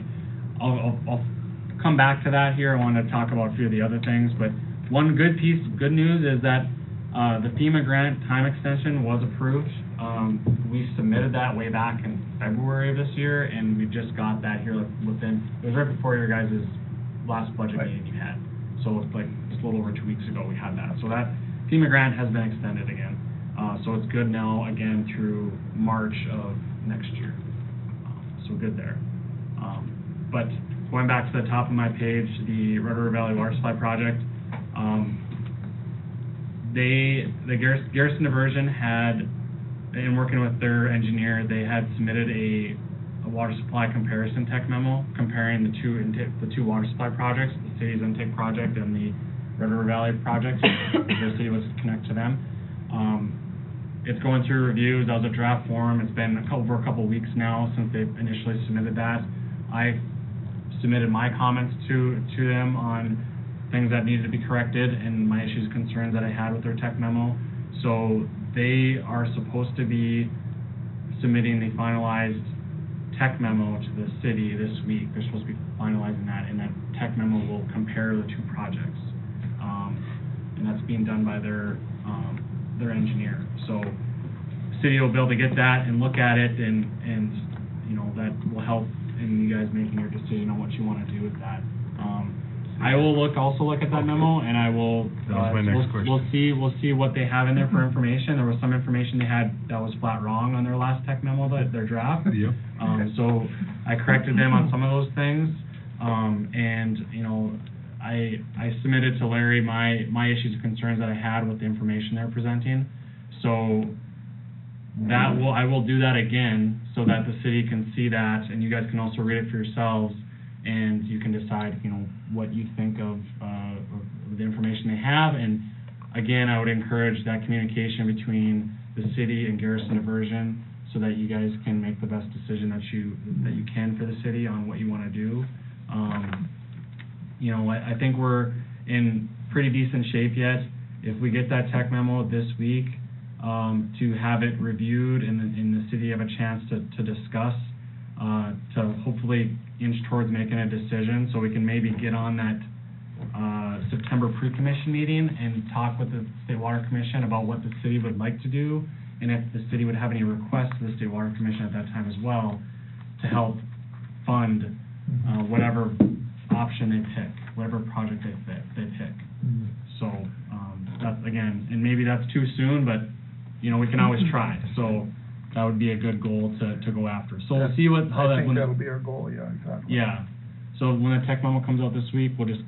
I'll come back to that here. I want to talk about a few of the other things, but one good news is that the FEMA grant time extension was approved. We submitted that way back in February of this year, and we just got that here it was right before your guys' last budget meeting you had. So it's like just a little over 2 weeks ago we had that. So that FEMA grant has been extended again. So it's good now again through March of next year. So good there. But going back to the top of my page, the Red River Valley Water Supply Project, the Garrison Diversion had, in working with their engineer, they had submitted a water supply comparison tech memo comparing the two water supply projects, the city's intake project and the Red River Valley project. The city was to connect to them. It's going through reviews. That was a draft form. It's been over a couple weeks now since they initially submitted that. I submitted my comments to them on things that needed to be corrected and my issues, concerns that I had with their tech memo. So they are supposed to be submitting the finalized tech memo to the city this week. They're supposed to be finalizing that, and that tech memo will compare the two projects. And that's being done by their engineer. So the city will be able to get that and look at it, and you know, that will help in you guys making your decision on what you want to do with that. I will also look at that memo, and I will. That was my next question. We'll see what they have in there for information. There was some information they had that was flat wrong on their last tech memo, their draft. Yep. So I corrected them on some of those things, and you know, I submitted to Larry my issues and concerns that I had with the information they're presenting. So I will do that again so that the city can see that, and you guys can also read it for yourselves, and you can decide, what you think of the information they have. And again, I would encourage that communication between the city and Garrison Diversion so that you guys can make the best decision that you can for the city on what you want to do. I think we're in pretty decent shape yet. If we get that tech memo this week, to have it reviewed and the city have a chance to discuss, to hopefully inch towards making a decision, so we can maybe get on that September pre-commission meeting and talk with the State Water Commission about what the city would like to do, and if the city would have any requests to the State Water Commission at that time as well, to help fund whatever option they pick, whatever project they pick. So, that's, again, and maybe that's too soon, but, we can always try. So that would be a good goal to go after. So we'll see how that. I think that'll be our goal, yeah, exactly. Yeah. So when the tech memo comes out this week, we'll just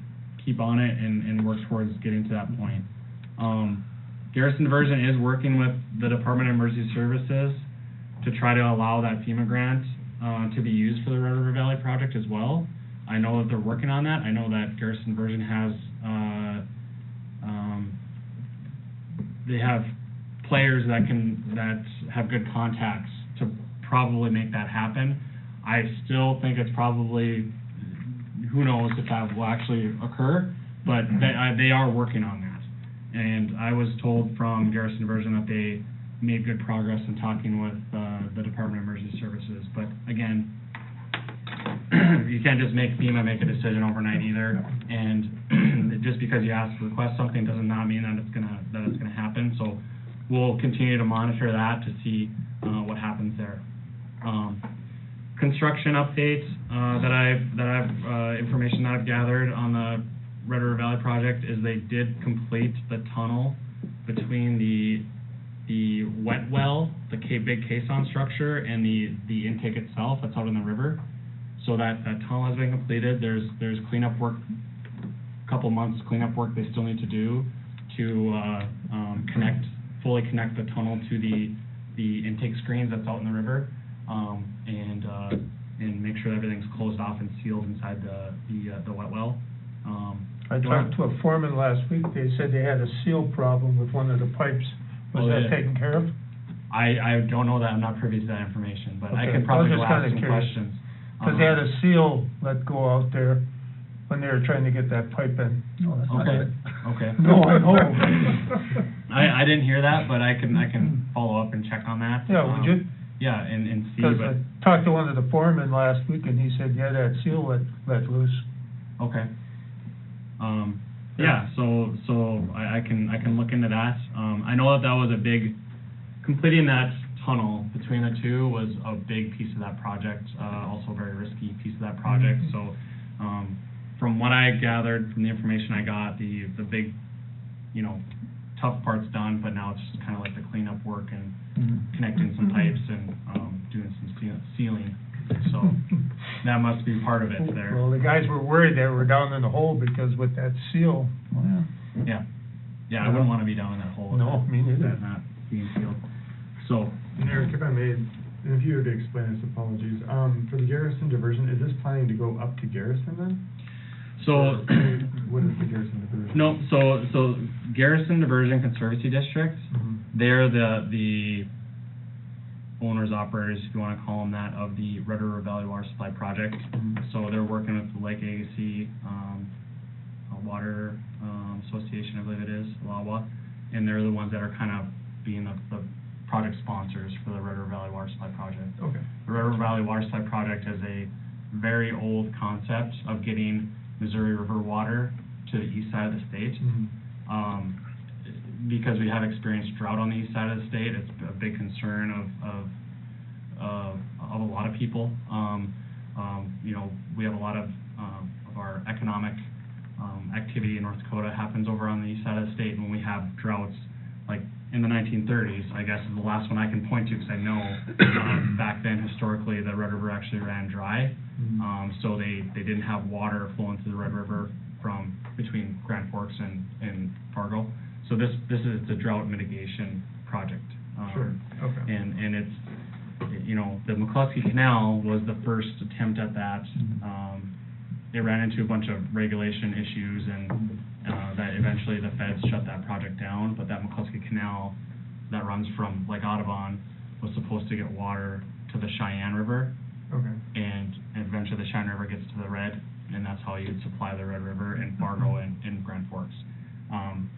keep on it and work towards getting to that point. Garrison Diversion is working with the Department of Emergency Services to try to allow that FEMA grant to be used for the Red River Valley project as well. I know that they're working on that. I know that Garrison Diversion has, they have players that have good contacts to probably make that happen. I still think it's probably, who knows if that will actually occur, but they are working on that. And I was told from Garrison Diversion that they made good progress in talking with the Department of Emergency Services. But again, you can't just make FEMA make a decision overnight either. And just because you request something does not mean that it's gonna happen. So we'll continue to monitor that to see what happens there. Construction updates information that I've gathered on the Red River Valley project is they did complete the tunnel between the wet well, the big caisson structure, and the intake itself that's out in the river. So that tunnel has been completed. There's cleanup work, a couple months cleanup work they still need to do to fully connect the tunnel to the intake screens that's out in the river, and make sure everything's closed off and sealed inside the wet well. I talked to a foreman last week. They said they had a seal problem with one of the pipes. Was that taken care of? I don't know that. I'm not privy to that information, but I Okay. can probably I was go just ask kinda some curious. questions. Because they had a seal let go out there when they were trying to get that pipe in. No, that's not Okay. good. Okay. No, I know. I didn't hear that, but I can follow up and check on that. Yeah, would you? Yeah, and see, Because but, I talked to one of the foremen last week, and he said, yeah, that seal let loose. okay. Yeah, so I can look into that. I know that was a big, completing that tunnel between the two was a big piece of that project, also a very risky piece of that project. So, from what I gathered from the information I got, the big, tough part's done, but now it's just kind of like the cleanup work and connecting some pipes and doing some sealing. So that must be part of it there. Well, the guys were worried they were down in the hole because with that seal. Yeah, I wouldn't want to be down in that hole. No, me neither. That not being sealed. So, And Eric, if I may, and if you were to explain this, apologies, for the Garrison Diversion, is this planning to go up to Garrison then? so What is the Garrison Diversion? no, so Garrison Diversion Conservancy District, they're the owners, operators, if you want to call them that, of the Red River Valley Water Supply Project. So they're working with the Lake Agassiz Water Association, I believe it is, LAWA, and they're the ones that are kind of being the project sponsors for the Red River Valley Water Supply Project. Okay. The Red River Valley Water Supply Project is a very old concept of getting Missouri River water to the east side of the state. Because we have experienced drought on the east side of the state, it's a big concern of a lot of people. We have a lot of our economic activity in North Dakota happens over on the east side of the state, and when we have droughts, like in the 1930s, I guess is the last one I can point to, because I know back then historically the Red River actually ran dry, so they didn't have water flowing through the Red River from between Grand Forks and Fargo. So this is the drought mitigation project Sure, okay. And it's, you know, the McCluskey Canal was the first attempt at that. It ran into a bunch of regulation issues, and that eventually the feds shut that project down. But that McCluskey Canal that runs from Lake Audubon was supposed to get water to the Cheyenne River, Okay. and eventually the Cheyenne River gets to the Red, and that's how you'd supply the Red River and Fargo and Grand Forks.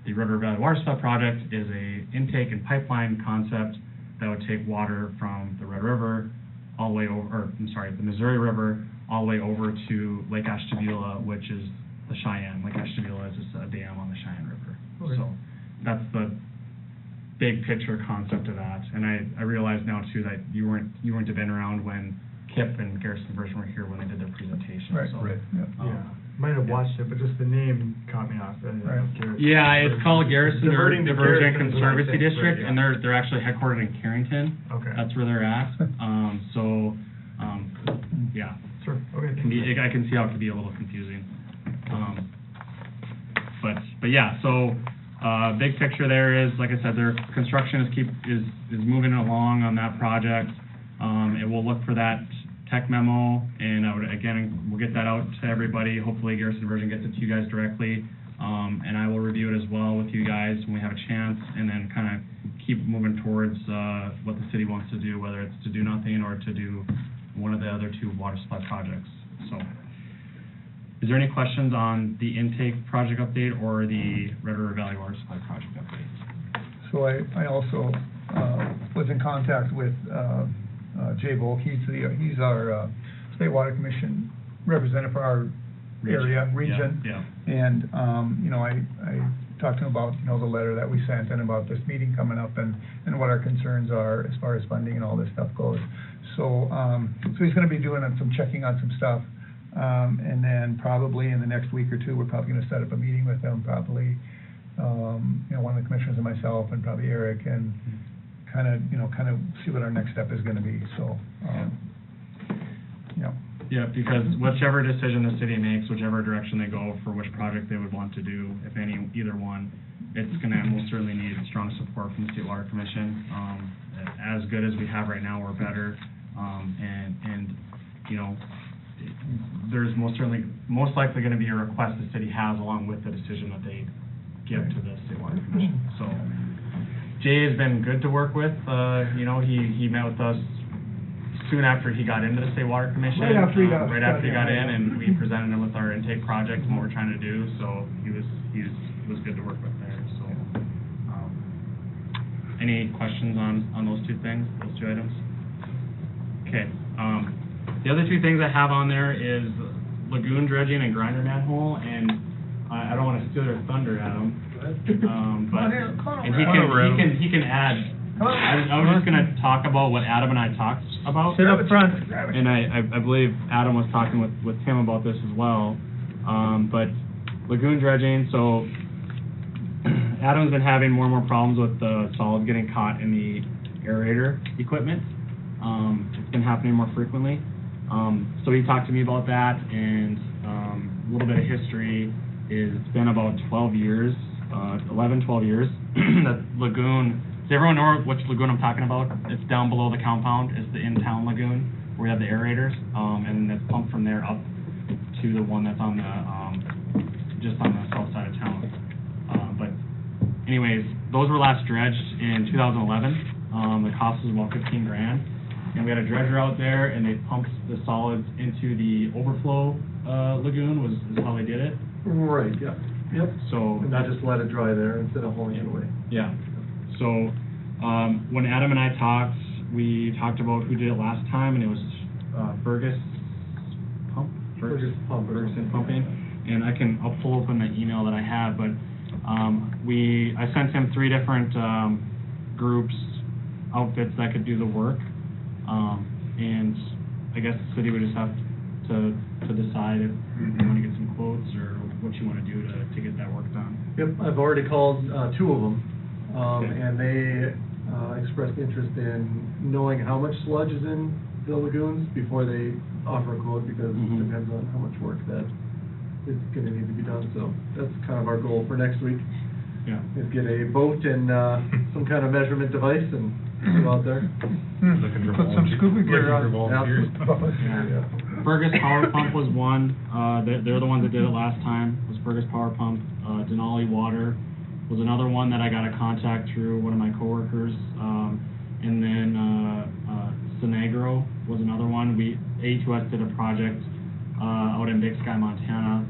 The Red River Valley Water Supply Project is a intake and pipeline concept that would take water from the Red River all the way over, the Missouri River, all the way over to Lake Ashtabula, which is the Cheyenne. Lake Ashtabula is just a dam on the Cheyenne River. Okay. So that's the big picture concept of that. And I realize now too that you weren't have been around when Kip and Garrison Version were here when they did their presentation. Right, so, right, yeah. Yeah, might have watched it, but just the name caught me off. I didn't know Garrison. Yeah, it's called Garrison Diverting to Divergent Garrison is what I Conservancy think, District, but, yeah. and they're actually headquartered in Carrington. Okay. That's where they're at. Yeah. Sure, okay. I can see how it could be a little confusing. But yeah, so, big picture there is, like I said, their construction is moving along on that project. It will look for that tech memo, and we'll get that out to everybody. Hopefully Garrison Version gets it to you guys directly. And I will review it as well with you guys when we have a chance, and then kind of keep moving towards, what the city wants to do, whether it's to do nothing or to do one of the other two water supply projects. So, is there any questions on the intake project update or the Red River Valley Water Supply project update? So I also was in contact with Jay Volk. He's our State Water Commission representative for our region. Yeah. And, you know, I talked to him about, you know, the letter that we sent and about this meeting coming up and what our concerns are as far as funding and all this stuff goes. So he's gonna be doing some checking on some stuff. And then probably in the next week or two, we're probably gonna set up a meeting with them, probably, you know, one of the commissioners and myself and probably Eric, and kind of see what our next step is gonna be, so, you know. Yeah, because whichever decision the city makes, whichever direction they go for which project they would want to do, if either one, it's gonna most certainly need strong support from the State Water Commission. As good as we have right now, or better, and, you know, there's most likely gonna be a request the city has along with the decision that they give to the State Water Commission. So, Jay has been good to work with. You know, he met with us soon after he got into the State Water Commission. Right after he got in, and we presented him with our intake project and what we're trying to do. So he was good to work with there. So, any questions on those two things, those two items? Okay. The other two things I have on there is lagoon dredging and grinder manhole, and I don't want to steal their thunder, Adam. But he can add. I was just gonna talk about what Adam and I talked about. Sit up front. And I believe Adam was talking with Tim about this as well. But lagoon dredging, so Adam's been having more and more problems with the solids getting caught in the aerator equipment. It's been happening more frequently. So he talked to me about that, and a little bit of history is it's been about 12 years, 11, 12 years, that lagoon. Does everyone know which lagoon I'm talking about? It's down below the compound. It's the in-town lagoon where we have the aerators, and then it's pumped from there up to the one that's on the just on the south side of town. But anyways, those were last dredged in 2011. The cost was about $15,000, and we had a dredger out there, and they pumped the solids into the overflow lagoon. Is how they did it. Right. Yeah. Yep. So And just let it dry there instead of hauling it away. Yeah. So, when Adam and I talked, we talked about who did it last time, and it was Ferguson Pumping. And I'll pull open the email that I have, but I sent him 3 different groups, outfits that could do the work, and I guess the city would just have to decide if you want to get some quotes or what you want to do to get that work done. Yep, I've already called 2 of them. Okay. And they expressed interest in knowing how much sludge is in the lagoons before they offer a quote, because it depends on how much work that is going to need to be done. So that's kind of our goal for next week. Yeah. Is get a boat and some kind of measurement device and Go out there. Looking for Put some volunteers. scuba gear on. Looking for volunteers. Fergus Power Pump was one, they're the ones that did it last time, was Fergus Power Pump. Denali Water was another one that I got a contact through one of my coworkers. And then, Sinagro was another one. A2S did a project, out in Big Sky, Montana.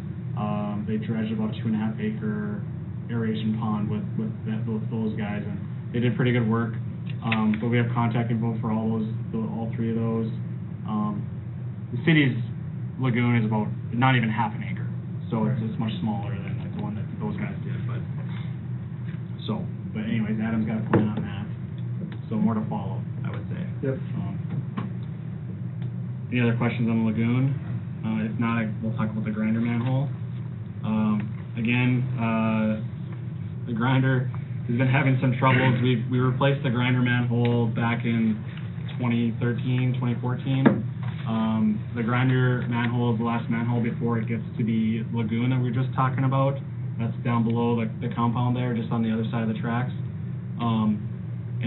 They dredged about 2.5 acre aeration pond with those guys, and they did pretty good work. But we have contact info for all three of those. The city's lagoon is about not even half an acre, so it's much smaller than like the one that those guys did. But anyways, Adam's got a plan on that, so more to follow, I would say. Yep. Any other questions on the lagoon? If not, we'll talk about the grinder manhole. Again, the grinder has been having some troubles. We replaced the grinder manhole back in 2013, 2014. The grinder manhole is the last manhole before it gets to the lagoon that we were just talking about. That's down below the compound there, just on the other side of the tracks. And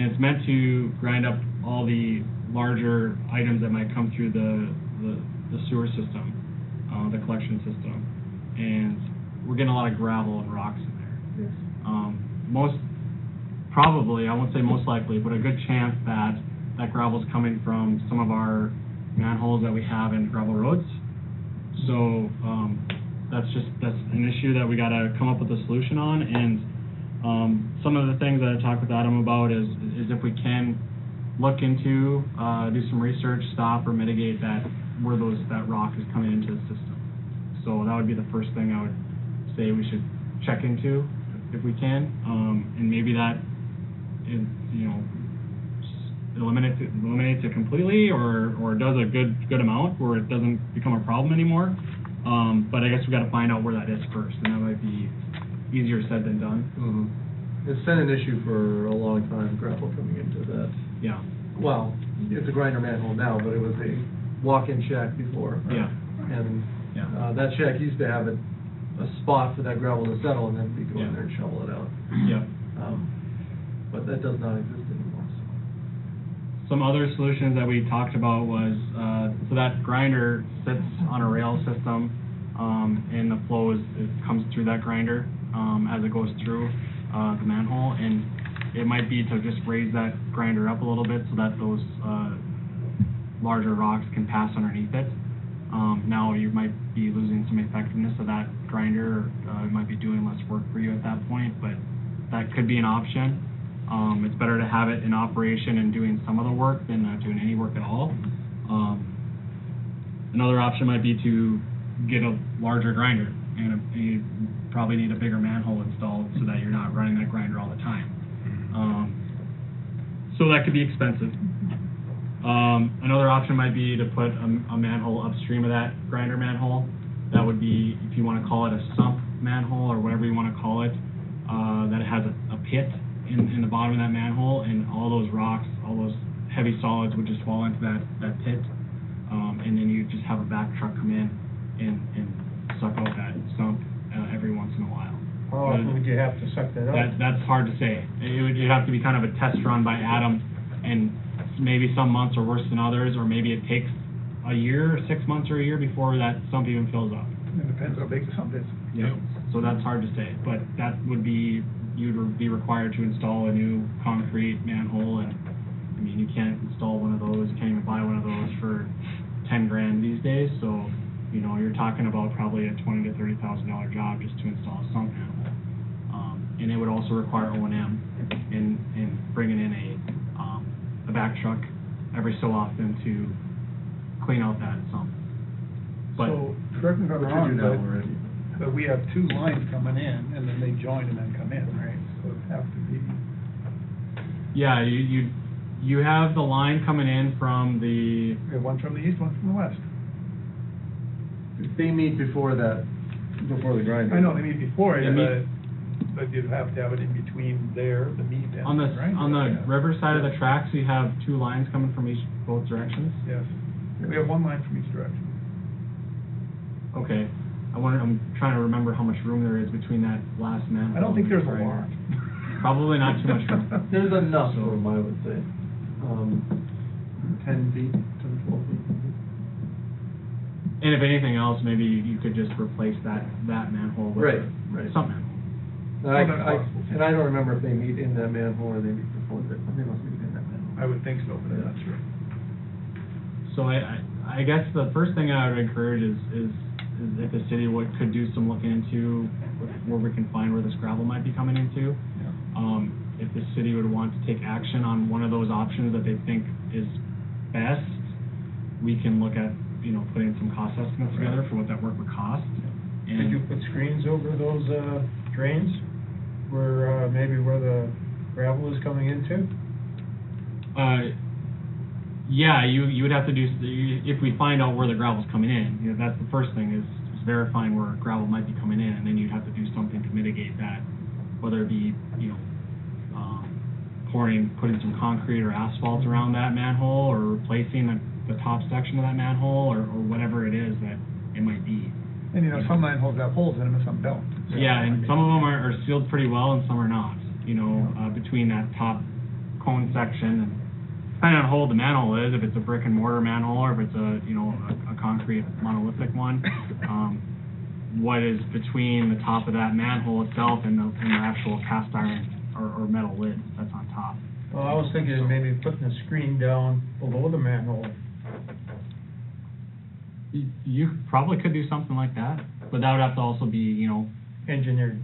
it's meant to grind up all the larger items that might come through the sewer system, the collection system. And we're getting a lot of gravel and rocks in there. Probably, I won't say most likely, but a good chance that gravel's coming from some of our manholes that we have in gravel roads. So that's an issue that we got to come up with a solution on. And some of the things that I talked with Adam about is if we can look into, do some research, stop or mitigate that rock is coming into the system. So that would be the first thing I would say we should check into if we can, and maybe that eliminates it completely, or does a good amount where it doesn't become a problem anymore. But I guess we got to find out where that is first, and that might be easier said than done. Mm-hmm. It's been an issue for a long time, gravel coming into that. Yeah. Well, it's a grinder manhole now, but it was a walk-in shack before. Yeah. And that shack used to have a spot for that gravel to settle, and then we go in there and shovel it out. Yeah. But that does not exist anymore. Some other solutions that we talked about was, so that grinder sits on a rail system, and the flow it comes through that grinder as it goes through the manhole, and it might be to just raise that grinder up a little bit so that those larger rocks can pass underneath it. Now you might be losing some effectiveness of that grinder, or it might be doing less work for you at that point, but that could be an option. It's better to have it in operation and doing some of the work than not doing any work at all. Another option might be to get a larger grinder, and you probably need a bigger manhole installed so that you're not running that grinder all the time. So that could be expensive. Another option might be to put a manhole upstream of that grinder manhole. That would be, if you want to call it a sump manhole or whatever you want to call it, that it has a pit in the bottom of that manhole, and all those rocks, all those heavy solids would just fall into that pit, and then you just have a back truck come in and suck out that sump every once in a while. How often would you have to suck that out? That's hard to say. It'd have to be kind of a test run by Adam, and maybe some months are worse than others, or maybe it takes a year, 6 months or a year before that sump even fills up. It depends how big the sump is. Yeah. So that's hard to say, but that would be, you'd be required to install a new concrete manhole, and I mean, you can't install one of those, you can't even buy one of those for 10 grand these days, so you're talking about probably a $20,000 to $30,000 job just to install a sump manhole. And it would also require O&M in bringing in a back truck every so often to clean out that sump. But So, correct me if I'm What you wrong, do now already. but we have two lines coming in, and then they join and then come in, right? So it'd have to be, yeah, you have the line coming in from the, we have one from the east, one from the west. They meet before the grinder. I know they meet before it, They but you'd have to have it in between there, the meet and, on the right? river side of the tracks, you have two lines coming from both directions. Yes. We have one line from each direction. Okay. I'm trying to remember how much room there is between that last manhole. I don't think there's a and the lot. grinder. Probably not too much room. There's enough So- room, I would say. 10 feet, 10 to 12 feet. And if anything else, maybe you could just replace that manhole with Right, right. some manhole. And I don't remember if they meet in that manhole or they meet before, but they must meet in that manhole. I would think so, but I'm not sure. So I guess the first thing I would encourage is if the city could do some looking into where we can find where this gravel might be coming into. If the city would want to take action on one of those options that they think is best, we can look at, putting some cost estimates together for what that work would cost. Did you put screens over those, drains, where, maybe where the gravel is coming into? Yeah, you would have to do, if we find out where the gravel's coming in, that's the first thing is verifying where gravel might be coming in, and then you'd have to do something to mitigate that, whether it be, putting some concrete or asphalt around that manhole, or replacing the top section of that manhole, or whatever it is that it might be. And some manholes have holes in them and some don't. Yeah, and some of them are sealed pretty well and some are not, between that top cone section, and depending on how old the manhole is, if it's a brick and mortar manhole, or if it's a concrete monolithic one, what is between the top of that manhole itself and the actual cast iron or metal lid that's on top. Well, I was thinking of maybe putting a screen down below the manhole. You probably could do something like that, but that would have to also be, Engineered.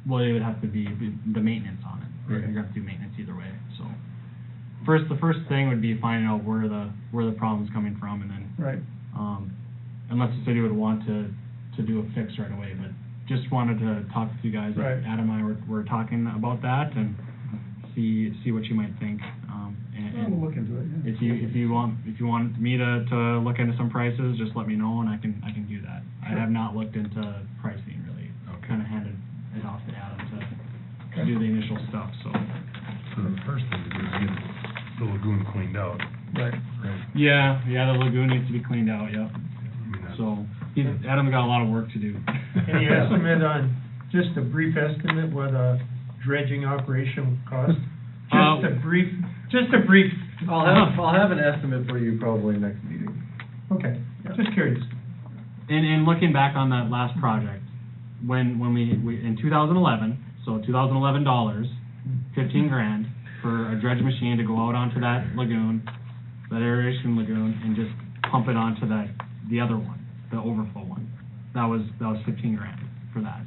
well, it would have to be the maintenance on it. You're gonna have to do maintenance either way, so. The first thing would be finding out where the problem's coming from, and then, Right. unless the city would want to do a fix right away, but just wanted to talk with you guys. Right. Adam and I were talking about that, and see what you might think, We'll look into it, yeah. if you want me to look into some prices, just let me know, and I can do that. I have not looked into pricing really. Okay. Kind of handed it off to Adam to do the initial stuff, so. So the first thing to do is get the lagoon cleaned out. Right. Right. Yeah, the lagoon needs to be cleaned out, yep. I mean, that's- So, Adam's got a lot of work to do. Any estimate on, just a brief estimate, what a dredging operation would cost? Just a brief. I'll have an estimate for you probably next meeting. Okay, just curious. And looking back on that last project, when we in 2011, so $2011, 15 grand for a dredge machine to go out onto that lagoon, that aeration lagoon, and just pump it onto the other one, the overflow one. That was 15 grand for that.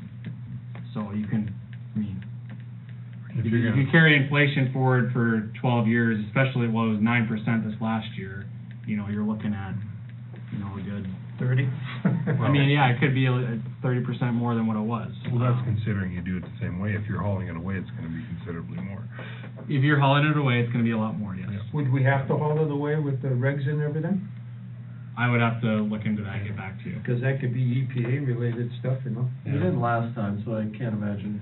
So you can, If if you're you gonna, carry inflation forward for 12 years, especially what was 9% this last year, you're looking at, a good. 30? Yeah, it could be 30% more than what it was. well, that's considering you do it the same way. If you're hauling it away, it's gonna be considerably more. If you're hauling it away, it's gonna be a lot more, yes. Yeah. Would we have to haul it away with the regs and everything? I would have to look into that and get back to you. Because that could be EPA-related stuff, We didn't last time, so I can't imagine.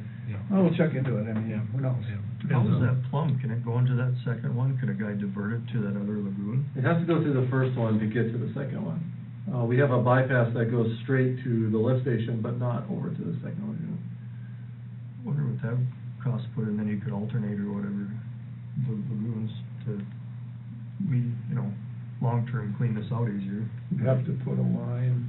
Well, we'll check into it, who knows? How is that plumb? Can it go into that second one? Could a guy divert it to that other lagoon? It has to go through the first one to get to the second one. We have a bypass that goes straight to the lift station, but not over to the second lagoon. Wonder what that cost put in, then you could alternate or whatever, the lagoons to, long-term clean this out easier. You'd have to put a line.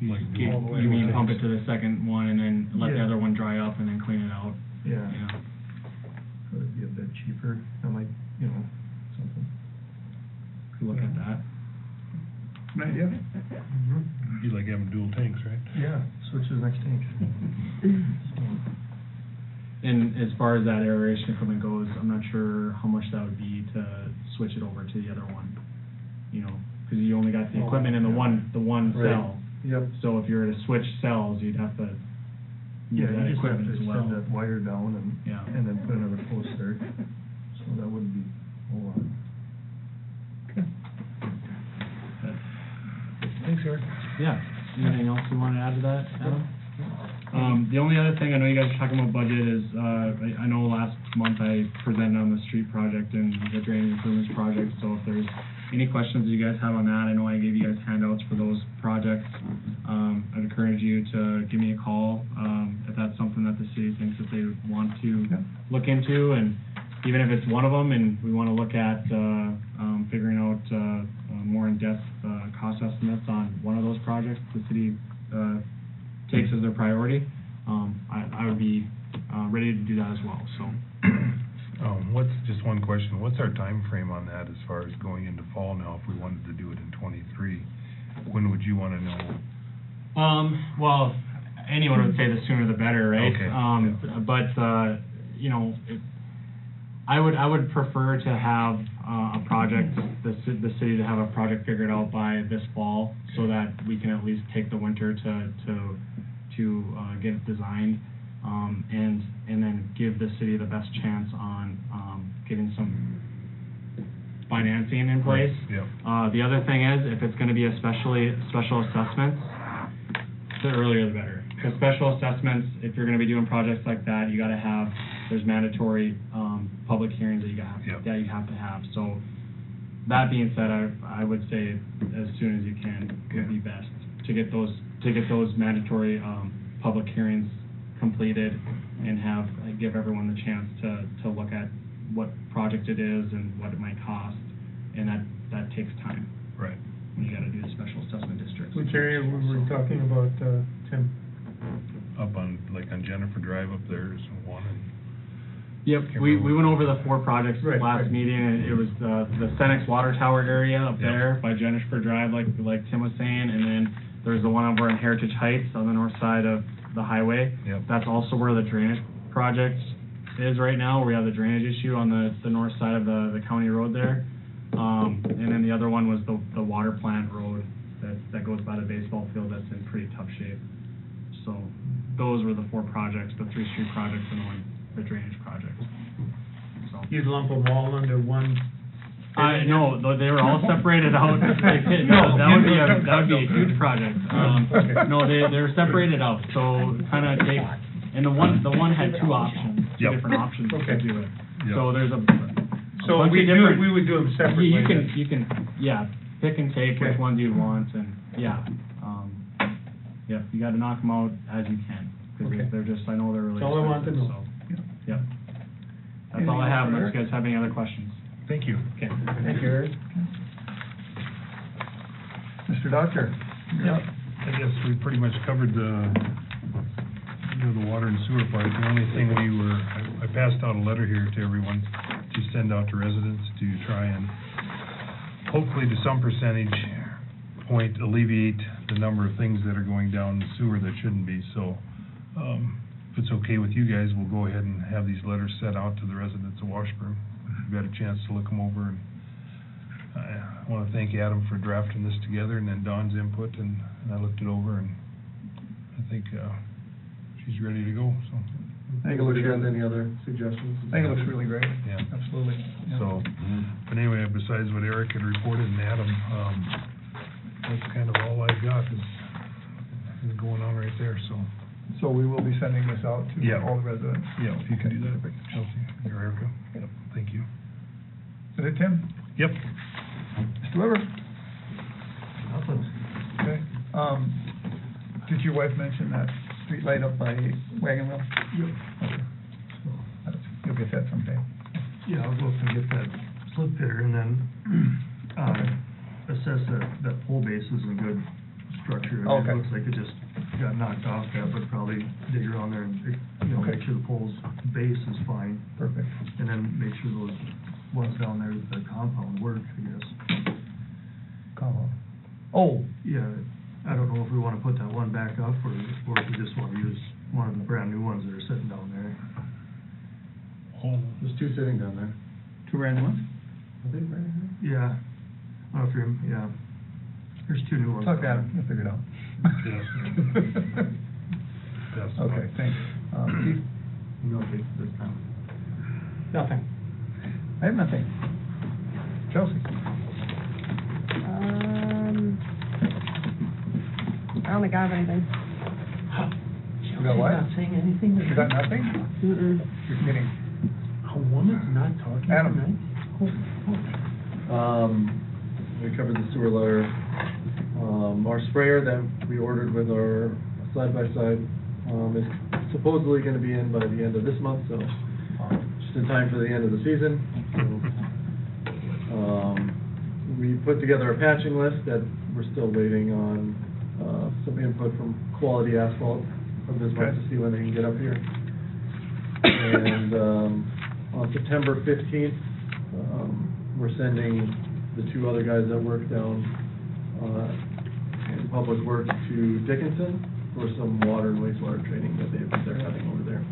Like, all the way You mean around. pump it to the second one and then let the Yeah. other one dry up and then clean it out? Yeah. Yeah. Could it be a bit cheaper? That might, something. Could look at that. Good idea. Be like having dual tanks, right? Yeah, switch to the next tank. And as far as that aeration equipment goes, I'm not sure how much that would be to switch it over to the other one. Because you only got the equipment in the one Right. cell. Yep. So if you were to switch cells, you'd have to use Yeah, that you just have equipment to as extend well. that wire down Yeah. and then put another post there. So that wouldn't be a whole lot. Thanks, Eric. Yeah. Anything else you want to add to that, Adam? The only other thing, I know you guys are talking about budget, is, I know last month I presented on the street project and the drainage improvements project, so if there's any questions you guys have on that, I know I gave you guys handouts for those projects. I'd encourage you to give me a call, if that's something that the city thinks that they want to look into, and even if it's one of them, and we want to look at, figuring out, more in-depth, cost estimates on one of those projects the city, takes as their priority, I would be, ready to do that as well, so. Just one question, what's our time frame on that as far as going into fall now, if we wanted to do it in '23? When would you wanna know? Well, anyone would say the sooner the better, right? Okay, But, you know, I would prefer to have, a project, the city to have a project figured out by this fall, so that we can at least take the winter to get it designed, and then give the city the best chance on, getting some financing in place. Yep. The other thing is, if it's gonna be special assessments, the earlier the better. Because special assessments, if you're gonna be doing projects like that, you gotta have, there's mandatory, public hearings that you have to have. So, that being said, I would say as soon as you can would be best, to get those mandatory, public hearings completed and give everyone the chance to look at what project it is and what it might cost, and that takes time. Right. When you gotta do the special assessment districts. Which area were we talking about, Tim? Up on Jennifer Drive up there is one, and Yep, we went over the 4 projects Right, last right. meeting, and it was the Senex Water Tower area up Yep. there by Jennifer Drive, like Tim was saying, and then there's the one over in Heritage Heights on the north side of the highway. Yep. That's also where the drainage project is right now, where we have the drainage issue on the north side of the county road there. And then the other one was the water plant road that goes by the baseball field, that's in pretty tough shape. So, those were the 4 projects, the 3 street projects and the drainage project. So. You'd lump them all under one? No, they were all separated out. No, that would be a huge project. No, they're separated out, so kinda take, and the one had 2 options, 2 Yep. different options to Okay. do it. Yep. So there's a So bunch we of different. would do them separately. You can, yeah, pick and take which Okay. ones you want, and, yeah. Yep, you gotta knock them out as you can, because Okay. they're just, I know they're really That's all I want to expensive, know. so, yep. That's all I have, unless you guys have any other questions. thank you. Okay. Thank you, Eric. Mr. Doctor? Yep. I guess we pretty much covered the water and sewer part. The only thing I passed out a letter here to everyone to send out to residents to try and hopefully to some percentage point alleviate the number of things that are going down the sewer that shouldn't be. So, if it's okay with you guys, we'll go ahead and have these letters sent out to the residents of Washburn. We've got a chance to look them over, and I want to thank Adam for drafting this together, and then Dawn's input, and I looked it over, and I think, she's ready to go, so. I think it looks Anybody has good. any other suggestions? I think it looks really great. Yeah. Absolutely. Yeah. So, but anyway, besides what Eric had reported and Adam, that's kind of all I've got is going on right there, so. So we will be sending this out to Yeah. all the residents. Yeah, if you can do that, Chelsea, or Erica. Yep, thank you. Is that it, Tim? Yep. Mr. Weber? Nothing. Okay. Did your wife mention that street light up by Wagon Wheel? Yep. Okay. You'll get that someday. Yeah, I'll go up and get that slip pitter and then, assess that pole base is in good structure. I mean, Okay. It looks like it just got knocked off that, but probably dig around there and, Okay. make sure the pole's base is fine. Perfect. And then make sure those ones down there, the compound work, I guess. Call. Oh, Yeah, I don't know if we wanna put that one back up or if we just wanna use one of the brand new ones that are sitting down there. Oh, There's 2 sitting down there. 2 random ones? I think, right? Yeah, I don't know if you're, yeah. There's 2 new ones. Talk to Adam, you'll figure it out. That's Okay, thanks. Steve? Nothing this time. Nothing. I have nothing. Chelsea? I don't think I have anything. You got what? Not saying anything? You got nothing? Mm-mm. You're kidding. A woman's not talking Adam. tonight? We covered the sewer letter. Our sprayer that we ordered with our side-by-side, is supposedly gonna be in by the end of this month, so, just in time for the end of the season. So, we put together a patching list that we're still waiting on, some input from Quality Asphalt of this month to see when they can get up here. And, on September 15th, we're sending the two other guys that work down, in Public Works to Dickinson for some water and wastewater training that they're having over there.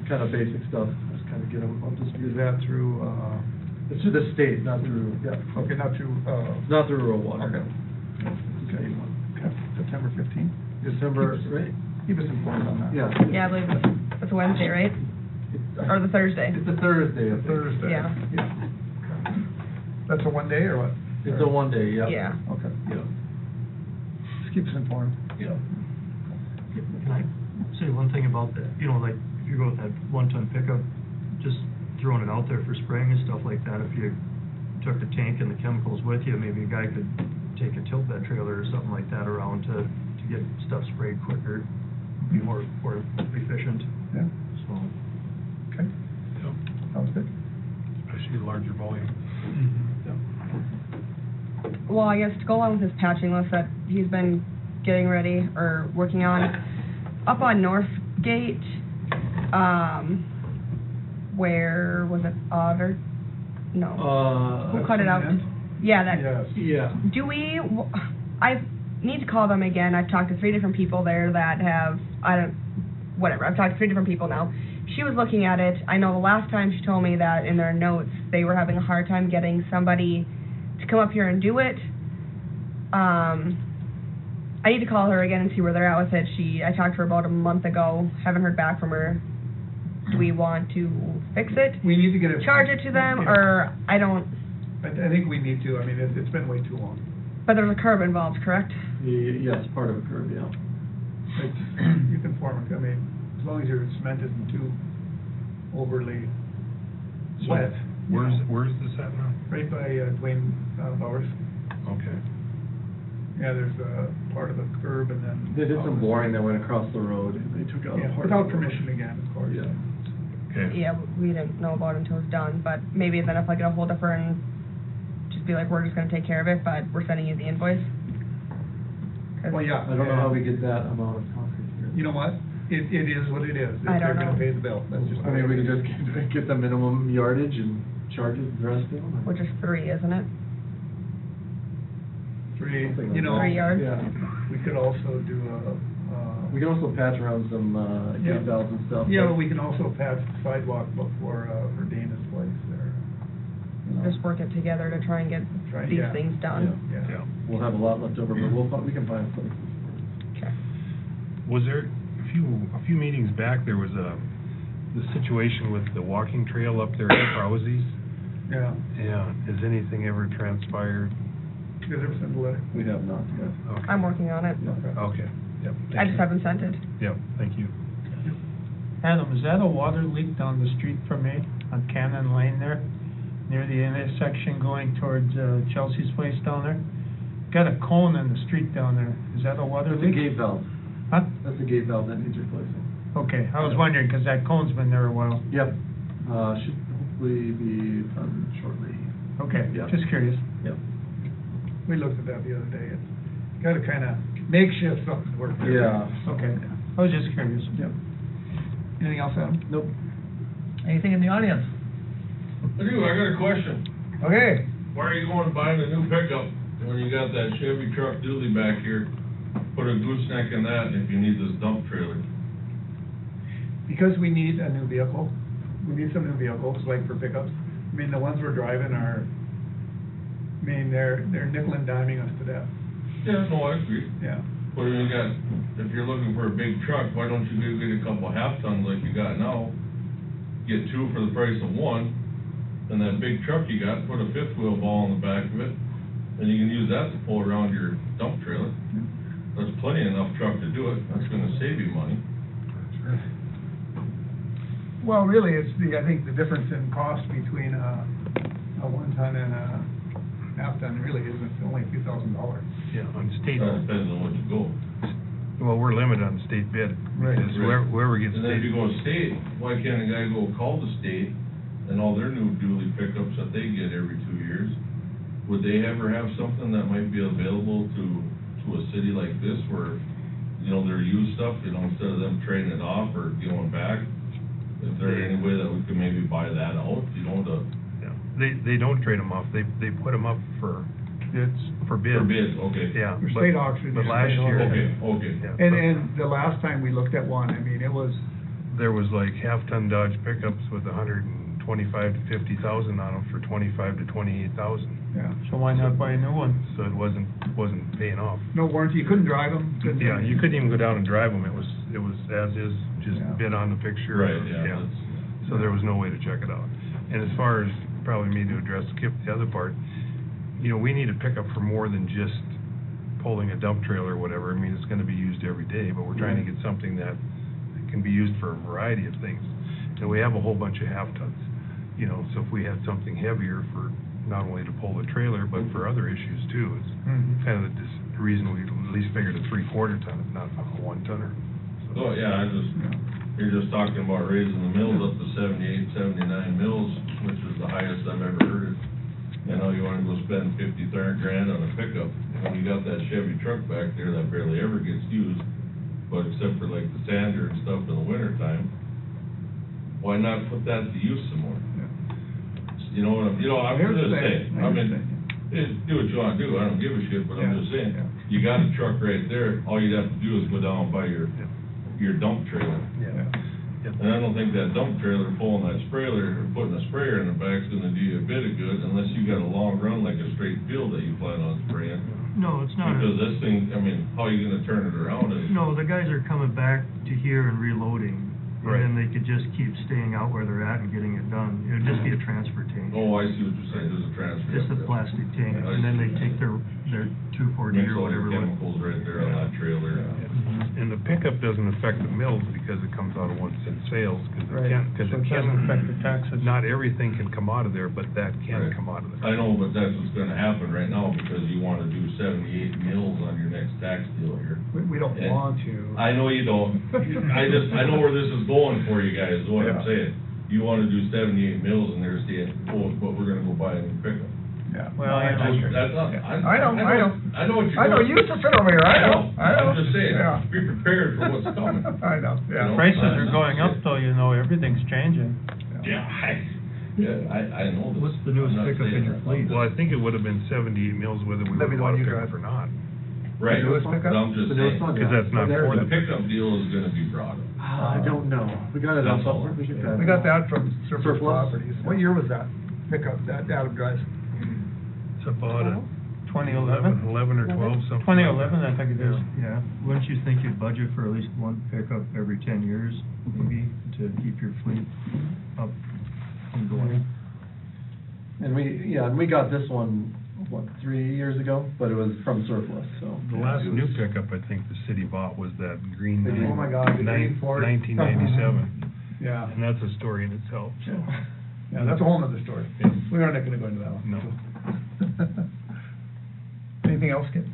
Kind of basic stuff, just kind of get them up to speed. Is that through, It's through the state, not through, okay, not through, not through rural water. Okay. It's a state one. okay, September 15th? December, right? Keep us informed on that. Yeah. Yeah, I believe it's a Wednesday, right? Or the Thursday? It's a Thursday, I think. Thursday. Yeah. Okay. That's a one day or what? It's a one day, yeah. Yeah. Okay. Yeah. Just keep us informed. Yeah. Can I say one thing about that? You know, like, if you go with that 1-ton pickup, just throwing it out there for spraying and stuff like that, if you took the tank and the chemicals with you, maybe a guy could take a tilt bed trailer or something like that around to get stuff sprayed quicker, be more efficient, Yeah, so. okay, Yep. sounds good. Especially larger volume. Well, I guess to go along with his patching list that he's been getting ready or working on, up on Northgate, where was it, Otter? No. Who cut it out? Yeah, that. Yes. Yeah. Do we, I need to call them again. I've talked to 3 different people there that have, I've talked to 3 different people now. She was looking at it. I know the last time she told me that in their notes, they were having a hard time getting somebody to come up here and do it. I need to call her again and see where they're at with it. I talked to her about a month ago, haven't heard back from her. Do we want to fix it? We need to get it. Charge it to them, or I don't, I think we need to, I mean, it's been way too long. but there's a curb involved, correct? Yes, part of a curve, yeah. You can form it, I mean, as long as your cement isn't too overly So, wet. you know. Where's this at now? Right by Dwayne Bowers. Okay. Yeah, there's a part of the curb and then. They did some boring that went across the road. They took out. Yeah, part of without the road. permission again, of course. Yeah. Okay. Yeah, we didn't know about it until it was done, but maybe then if I get a hold of her and just be like, we're just gonna take care of it, but we're sending you the invoice. 'Cause- Well, yeah. I don't know how we get that amount of concrete here. You know what? It is what it is. I don't They're know. gonna pay the bill. That's just. I mean, we can just get the minimum yardage and charge it the rest of them. Which is 3, isn't it? 3, Something like you know. that. 3 yards? Yeah. We could also do We can also patch around some, Yeah. gate valves and stuff. yeah, but- but we can also patch the sidewalk before, for Dana's place there. You know. Just work it together to try and get Try- these yeah. things done. Yeah. We'll have a lot left over, but we can find a place. Okay. Was there, a few meetings back, there was the situation with the walking trail up there at Rosie's? Yeah. Yeah, has anything ever transpired? You guys ever send a letter? We have not yet. Okay. I'm working on it. Okay, yep. I thank just you. haven't sent it. Yep, thank you. Adam, is that a water leak down the street from me on Cannon Lane there? Near the intersection going towards Chelsea's place down there? Got a cone in the street down there. Is that a water That's a leak? gate valve. Huh? That's a gate valve that needs replacing. Okay, I was wondering, because that cone's been there a while. Yep. Should hopefully be done shortly. Okay, Yeah. just curious. Yep. We looked at that the other day. It's gotta kinda makeshift something to work there. Yeah. Okay, I was just curious. Yep. Anything else, Adam? Nope. Anything in the audience? I do, I got a question. Okay. Why are you going buying a new pickup when you got that Chevy truck dually back here? Put a gooseneck in that if you need this dump trailer. Because we need a new vehicle, we need some new vehicles, like for pickups. I mean, the ones we're driving are, I mean, they're nickel and diming us to death. Yeah, no, I agree. Yeah. But you got, if you're looking for a big truck, why don't you go get a couple half tons like you got now? Get 2 for the price of 1, and that big truck you got, put a 5th wheel ball on the back of it, and you can use that to pull around your dump trailer. That's plenty enough truck to do it, that's gonna save you money. Well, really, it's I think the difference in cost between a 1-ton and a half-ton really isn't, it's only a few $1,000s. Yeah, on state, That depends on what you go. Well, we're limited on the state bid, because whoever gets And then if you state, go state, why can't a guy go call the state and all their new dually pickups that they get every 2 years? Would they ever have something that might be available to a city like this where, you know, their used stuff, you know, instead of them trading it off or going back? Is there any way that we could maybe buy that out, you know, to? yeah, they don't trade them off, they put them up for It's, for bid. For bid, okay. Yeah. Your but- state auction, But your last state year. Okay. yeah, and the last time we looked at one, I mean, it was, there was like half-ton Dodge pickups with 125 to 50,000 on them for 25 to 28,000. yeah, So why not buy a new one? So it wasn't paying off. no warranty, you couldn't drive them, couldn't. Yeah, you couldn't even go down and drive them, it was as is, just Yeah. bid on the picture. Right, yeah, that's, So there was no way to check it out. And as far as, probably me to address Kip, the other part, you know, we need a pickup for more than just pulling a dump trailer or whatever. I mean, it's gonna be used every day, but we're trying to get something that can be used for a variety of things. And we have a whole bunch of half-tons, you know, so if we had something heavier for not only to pull the trailer, but for other issues too, it's Mhm. kind of the reason we at least figured a 3/4 ton, if not a 1-tonner. so, yeah, you're just talking about raising the mills up to 78, 79 mills, which is the highest I've ever heard it. You know, you wanna go spend 50, 30 grand on a pickup, and you got that Chevy truck back there that barely ever gets used, but except for like the sander and stuff in the winter time, why not put that to use some more? You know, I'm just saying, I mean, do what you wanna do, I don't give a shit, but I'm just saying, you got a truck right there, all you'd have to do is go down and buy your dump trailer. Yeah. And I don't think that dump trailer pulling that sprayer, or putting a sprayer in the back's gonna do you a bit of good, unless you got a long run like a straight field that you plan on spraying. No, it's not. Because this thing, I mean, how are you gonna turn it around? No, the guys are coming back to here and reloading, Right. and then they could just keep staying out where they're at and getting it done. It would just be a transfer tank. Oh, I see what you're saying, there's a transfer. Just a plastic tank, and then they take their 2,4-D Mix or all your whatever. chemicals right there on that trailer. And the pickup doesn't affect the mills because it comes out of 1 cent sales, because Right. it can, because So it it doesn't affect can, the taxes. not everything can come out of there, but that can Right. come out of there. I know, but that's what's gonna happen right now, because you wanna do 78 mills on your next tax deal here. We don't Yeah. want to. I know you don't. I know where this is going for you guys, is what Yeah. I'm saying. You wanna do 78 mills and they're saying, oh, but we're gonna go buy a new pickup. Yeah. Well, you know, That's not, I know. I know what you're doing. I know, you used to fit over here, I know. I'm just saying, Yeah. be prepared for what's coming. I know, You yeah. know? Prices are going up though, you know, everything's changing. Yeah, I know this. What's the newest I'm not pickup in saying your that. fleet? Well, I think it would have been 78 mills whether we That'd be would the have one bought a you pickup drive. or not. Right, The newest but pickup? I'm just The newest saying, one, Because that's not There. for the the pickup deal is gonna be brought up. I don't know. We got it on That's all. somewhere. We got that from Surplus Surplus? Properties. What year was that pickup, that Adam drives? It's about a 2011? 11 or 12, something. 2011, I think it is. Yeah, wouldn't you think you'd budget for at least one pickup every 10 years, maybe, to keep your fleet up and going? And we got this one, 3 years ago, but it was from surplus, so. The last new pickup I think the city bought was that green. Oh my God, the green Ford. 1997, Yeah, and that's a story in itself, so. yeah, that's a whole nother story. Yeah. We aren't gonna go into that one. No. Anything else, Kip?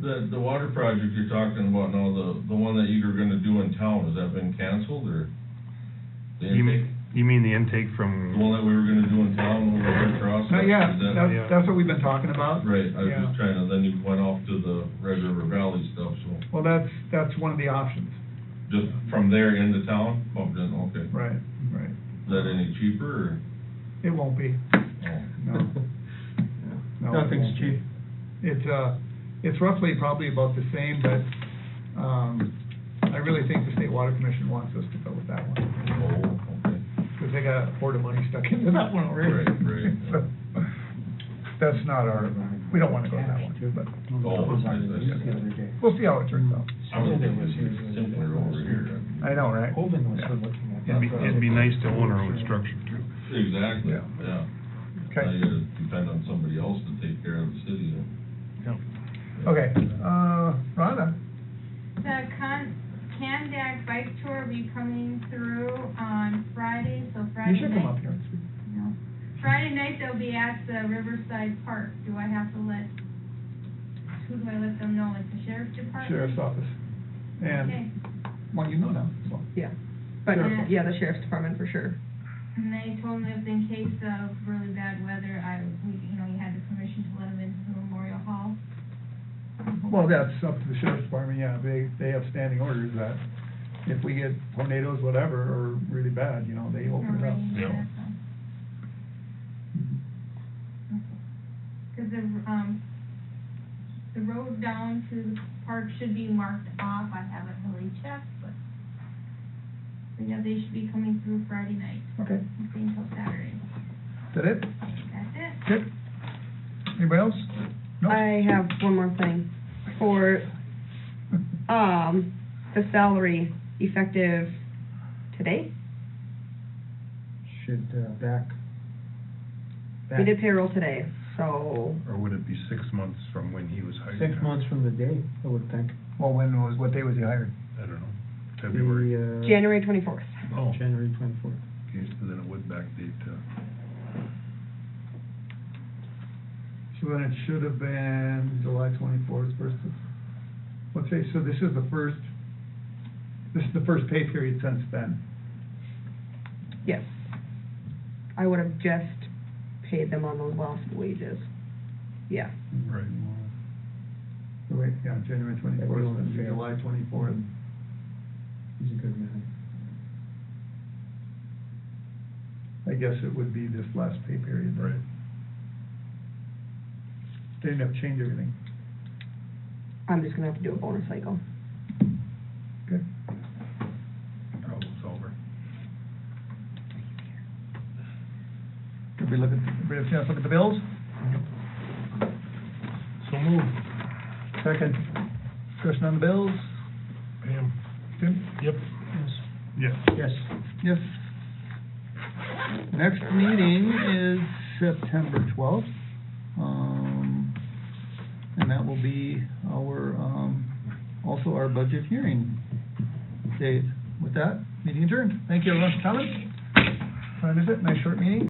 The water project you're talking about now, the one that you were gonna do in town, has that been canceled, or? The intake? You mean the intake The from, one that we were gonna do in town over Red Cross? Not yet, Is that- that's what we've been talking about. Right, I was Yeah. just trying to, then you went off to the Red River Valley stuff, so, Well, that's one of the options. just from there into town, bumped in, okay. Right, right. Is that any cheaper, It won't be, or? no. No, it Nothing's won't be. cheap. It's roughly probably about the same, but, I really think the State Water Commission wants us to go with that one. Oh, okay. Because they got a hoard of money stuck into that one already. Right. So, that's not our, we don't wanna go to that one, but Oh, I we'll see how it turns out. was thinking simpler over here. I know, right? Hovind was Yeah. looking at it'd be nice to own our own structure too. Exactly, Yeah. yeah. Now Okay, you gotta depend on somebody else to take care of the city. okay, Rhonda, The Candac bike tour will be coming through on Friday, so Friday you night. should come up here. No. Friday night, they'll be at the Riverside Park. Do I have to who do I let them know, like the sheriff's department? Sheriff's Office. And, well, you know now, so. Yeah, but, Sure. yeah, the sheriff's department for sure. And they told me if in case of really bad weather, you had the permission to let them into the Memorial Hall. Well, that's up to the sheriff's department, yeah, they have standing orders that if we get tornadoes, whatever, or really bad, you know, they open it up. Yeah. Cause the road down to the park should be marked off, I haven't really checked, but yeah, they should be coming through Friday night. Okay. I'm staying till Saturday. Is that it? That's it. Good. Anybody else? No? I have one more thing. For, the salary effective today? Should, back. We did payroll today, so, Or would it be 6 months from when he was hired? 6 months from the day, I would think. Well, what day was he hired? I don't know, February. January 24th. Oh, January 24th. okay, so then it would backdate to, So then it should have been July 24th versus, let's say, so this is the first pay period since then. Yes. I would have just paid them on those lost wages. Yeah. right. So wait, yeah, January 24th and fair. July 24th. He's a good man. I guess it would be this last pay period. Right. They didn't have to change everything. I'm just gonna have to do a bonus cycle. Okay. Problem's over. Everybody have a chance to look at the bills? So move. Second, discussion on the bills? Pam? Tim? Yep. Yes. Yes. Yes. Next meeting is September 12th. And that will be our, also our budget hearing date. With that, meeting adjourned. Thank you everyone for coming. What time is it? Nice short meeting.